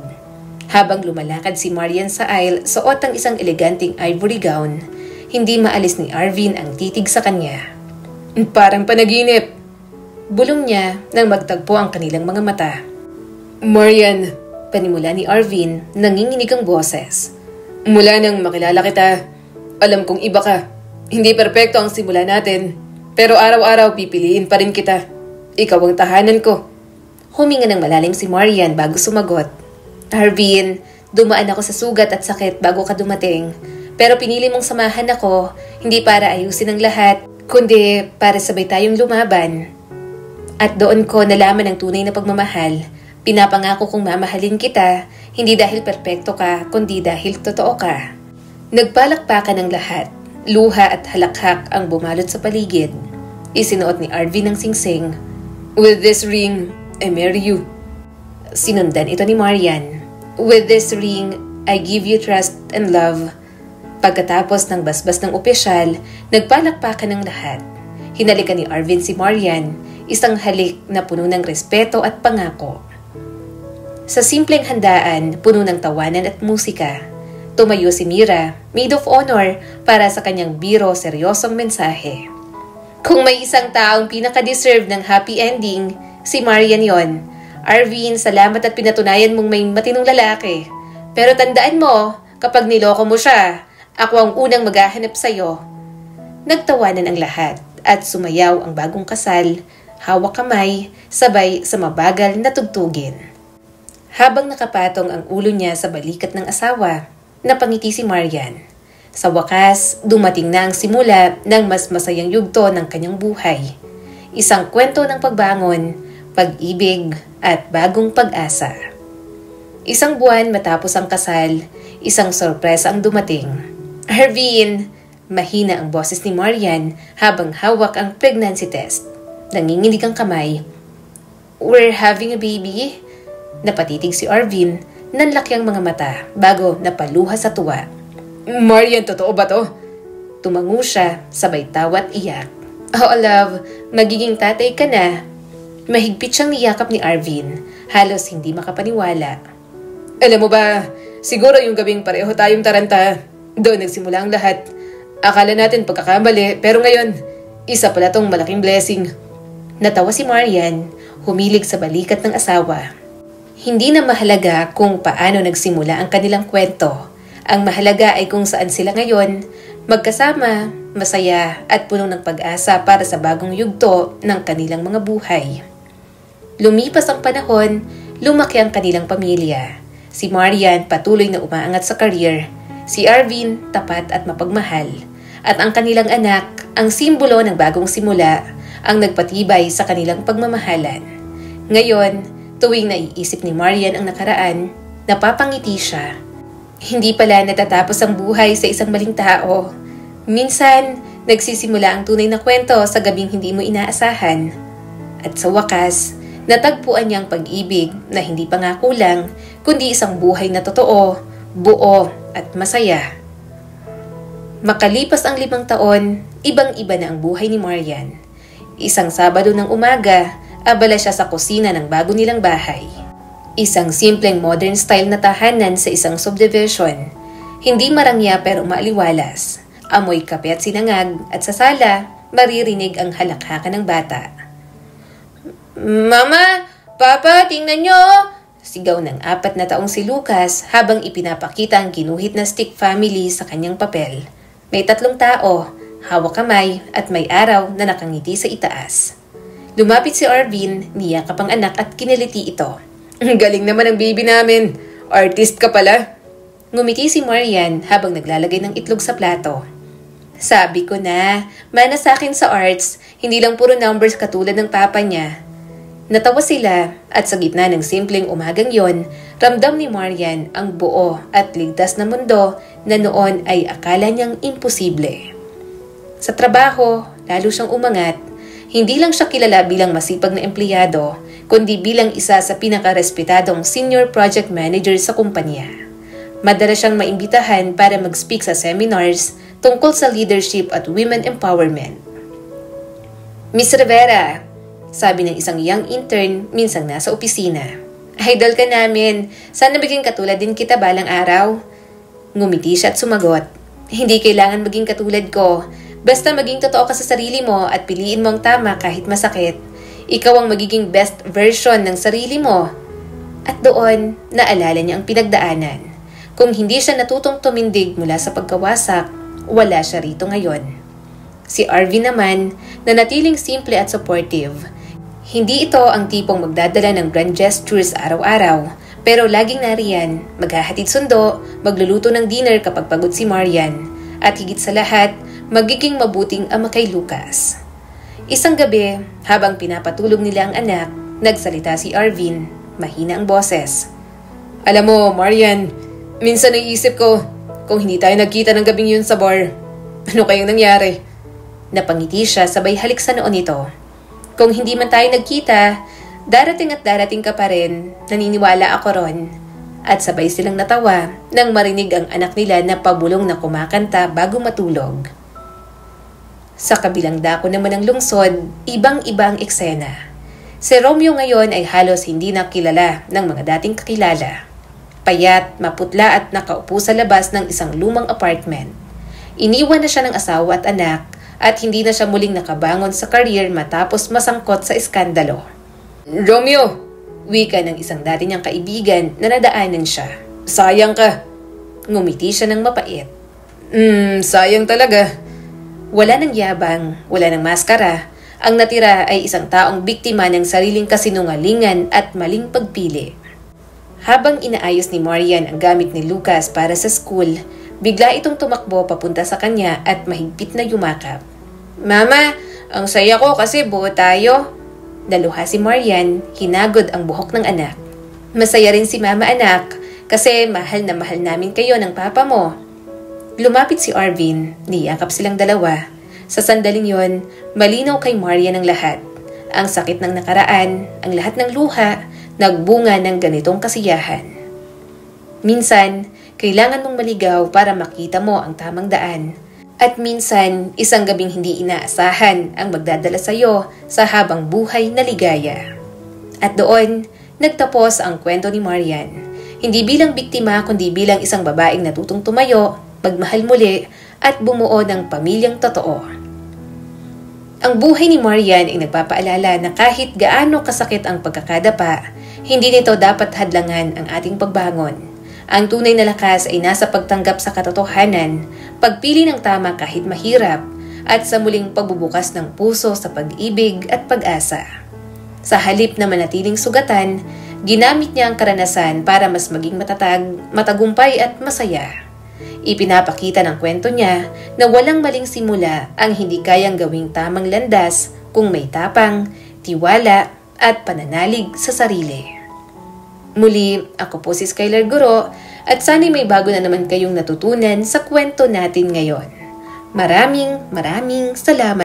Habang lumalakad si Marian sa aisle, suot ang isang eleganteng ivory gown, hindi maalis ni Arvin ang titig sa kanya. Parang panaginip. Bulong niya nang magtagpo ang kanilang mga mata. Marian, panimula ni Arvin, nanginginig ang boses. Mula nang makilala kita, alam kong iba ka. Hindi perpekto ang simula natin, pero araw-araw pipiliin pa rin kita. Ikaw ang tahanan ko. Huminga ng malalim si Marian bago sumagot. Arvin, dumaan ako sa sugat at sakit bago ka dumating. Pero pinili mong samahan ako, hindi para ayusin ang lahat, kundi para sabay tayong lumaban. At doon ko nalaman ang tunay na pagmamahal. Pinapangako kong mamahalin kita, hindi dahil perpekto ka, kundi dahil totoo ka. Nagpalakpakan ng lahat, luha at halakhak ang bumalot sa paligid. Isinuot ni Arvin ang singsing. With this ring, I marry you. Sinundan ito ni Marian. With this ring, I give you trust and love. Pagkatapos ng basbas ng opisyal, nagpalakpakan ng lahat. Hinalikan ni Arvin si Marian, isang halik na puno ng respeto at pangako. Sa simpleng handaan, puno ng tawanan at musika, tumayo si Mira, maid of honor, para sa kanyang biro seryosong mensahe. Kung may isang taong pinaka-deserve ng happy ending, si Marian yon. Arvin, salamat at pinatunayan mong may matinong lalaki. Pero tandaan mo, kapag niloko mo siya, ako ang unang maghahanap sa'yo. Nagtawanan ang lahat at sumayaw ang bagong kasal, hawak kamay, sabay sa mabagal na tugtugin. Habang nakapatong ang ulo niya sa balikat ng asawa, napangiti si Marian. Sa wakas, dumating na ang simula ng mas masayang yugto ng kanyang buhay. Isang kwento ng pagbangon, pag-ibig at bagong pag-asa. Isang buwan matapos ang kasal, isang sorpresa ang dumating. Arvin! Mahina ang boses ni Marian habang hawak ang pregnancy test. Nanginginig ang kamay. We're having a baby? Napatitig si Arvin, nanlaki ang mga mata bago napaluha sa tuwa. Marian, totoo ba to? Tumango siya, sabay tawa at iyak. Oh love, magiging tatay ka na. Mahigpit siyang niyakap ni Arvin, halos hindi makapaniwala. Alam mo ba, siguro yung gabing pareho tayong taranta. Doon nagsimula ang lahat. Akala natin pagkakamali, pero ngayon, isa pala tong malaking blessing. Natawa si Marian, humilig sa balikat ng asawa. Hindi na mahalaga kung paano nagsimula ang kanilang kwento. Ang mahalaga ay kung saan sila ngayon, magkasama, masaya at puno ng pag-asa para sa bagong yugto ng kanilang mga buhay. Lumipas ang panahon, lumaki ang kanilang pamilya. Si Marian patuloy na umaangat sa career, si Arvin tapat at mapagmahal, at ang kanilang anak, ang simbolo ng bagong simula, ang nagpatibay sa kanilang pagmamahalan. Ngayon, tuwing naiisip ni Marian ang nakaraan, napapangiti siya. Hindi pala natatapos ang buhay sa isang maling tao. Minsan, nagsisimula ang tunay na kwento sa gabing hindi mo inaasahan. At sa wakas, natagpuan niya ang pag-ibig na hindi pa nga kulang, kundi isang buhay na totoo, buo at masaya. Makalipas ang 5 taon, ibang-iba na ang buhay ni Marian. Isang Sabado ng umaga, abala siya sa kusina ng bago nilang bahay. Isang simpleng modern style na tahanan sa isang subdivision. Hindi marangya pero maaliwalas. Amoy kape at sinangag, at sa sala, maririnig ang halakhakan ng bata. "Mama! Papa! Tingnan nyo!" Sigaw ng 4 na taong si Lucas habang ipinapakita ang ginuhit na stick family sa kanyang papel. May 3 tao, hawak kamay at may araw na nakangiti sa itaas. Lumapit si Arvin, niyakap ang anak at kiniliti ito. "Galing naman ang baby namin. Artist ka pala." Ngumiti si Marian habang naglalagay ng itlog sa plato. "Sabi ko na, mana sa akin sa arts, hindi lang puro numbers katulad ng papa niya." Natawa sila at sa gitna ng simpleng umagang yon, ramdam ni Marian ang buo at ligtas na mundo na noon ay akala niyang imposible. Sa trabaho, lalo siyang umangat. Hindi lang siya kilala bilang masipag na empleyado, kundi bilang isa sa pinakarespetadong senior project manager sa kumpanya. Madalas siyang maimbitahan para mag-speak sa seminars tungkol sa leadership at women empowerment. "Miss Rivera," sabi ng isang young intern minsang nasa opisina, "Idol ka namin. Sana maging katulad din kita balang araw." Ngumiti siya at sumagot, "Hindi kailangan maging katulad ko. Basta maging totoo ka sa sarili mo at piliin mo ang tama kahit masakit. Ikaw ang magiging best version ng sarili mo." At doon, naalala niya ang pinagdaanan. Kung hindi siya natutong tumindig mula sa pagkawasak, wala siya rito ngayon. Si Arvin naman, nanatiling simple at supportive. Hindi ito ang tipong magdadala ng grand gestures araw-araw, pero laging nariyan, maghahatid sundo, magluluto ng dinner kapag pagod si Marian, at higit sa lahat, magiging mabuting ama kay Lucas. Isang gabi, habang pinapatulog nila ang anak, nagsalita si Arvin, mahina ang boses. "Alam mo, Marian, minsan naisip ko, kung hindi tayo nagkita ng gabing yun sa bar, ano kayang nangyari?" Napangiti siya sabay halik sa noon nito. "Kung hindi man tayo nagkita, darating at darating ka pa rin, naniniwala ako ron." At sabay silang natawa nang marinig ang anak nila na pabulong na kumakanta bago matulog. Sa kabilang dako naman ng lungsod, ibang-iba ang eksena. Si Romeo ngayon ay halos hindi na kilala ng mga dating kakilala. Payat, maputla at nakaupo sa labas ng isang lumang apartment. Iniwan na siya ng asawa at anak at hindi na siya muling nakabangon sa career matapos masangkot sa iskandalo. "Romeo!" wika ng isang dati niyang kaibigan na nadaanan siya. "Sayang ka." Ngumiti siya ng mapait. Sayang talaga." Wala ng yabang, wala ng maskara. Ang natira ay isang taong biktima ng sariling kasinungalingan at maling pagpili. Habang inaayos ni Marian ang gamit ni Lucas para sa school, bigla itong tumakbo papunta sa kanya at mahigpit na yumakap. "Mama, ang saya ko kasi buo tayo." Naluha si Marian, hinagod ang buhok ng anak. "Masaya rin si mama, anak, kasi mahal na mahal namin kayo ng papa mo." Lumapit si Arvin, niyakap silang dalawa. Sa sandaling yon, malinaw kay Marian ang lahat. Ang sakit ng nakaraan, ang lahat ng luha, nagbunga ng ganitong kasiyahan. Minsan, kailangan mong maligaw para makita mo ang tamang daan. At minsan, isang gabing hindi inaasahan ang magdadala sa iyo sa habang buhay na ligaya. At doon, nagtapos ang kwento ni Marian. Hindi bilang biktima kundi bilang isang babaeng natutong tumayo, magmahal muli at bumuo ng pamilyang totoo. Ang buhay ni Marian ay nagpapaalala na kahit gaano kasakit ang pagkakadapa, hindi nito dapat hadlangan ang ating pagbangon. Ang tunay na lakas ay nasa pagtanggap sa katotohanan, pagpili ng tama kahit mahirap, at sa muling pagbubukas ng puso sa pag-ibig at pag-asa. Sa halip na manatiling sugatan, ginamit niya ang karanasan para mas maging matatag, matagumpay at masaya. Ipinapakita ng kwento niya na walang maling simula ang hindi kayang gawing tamang landas kung may tapang, tiwala at pananalig sa sarili. Muli, ako po si Skylar Guro at sana'y may bago na naman kayong natutunan sa kwento natin ngayon. Maraming salamat.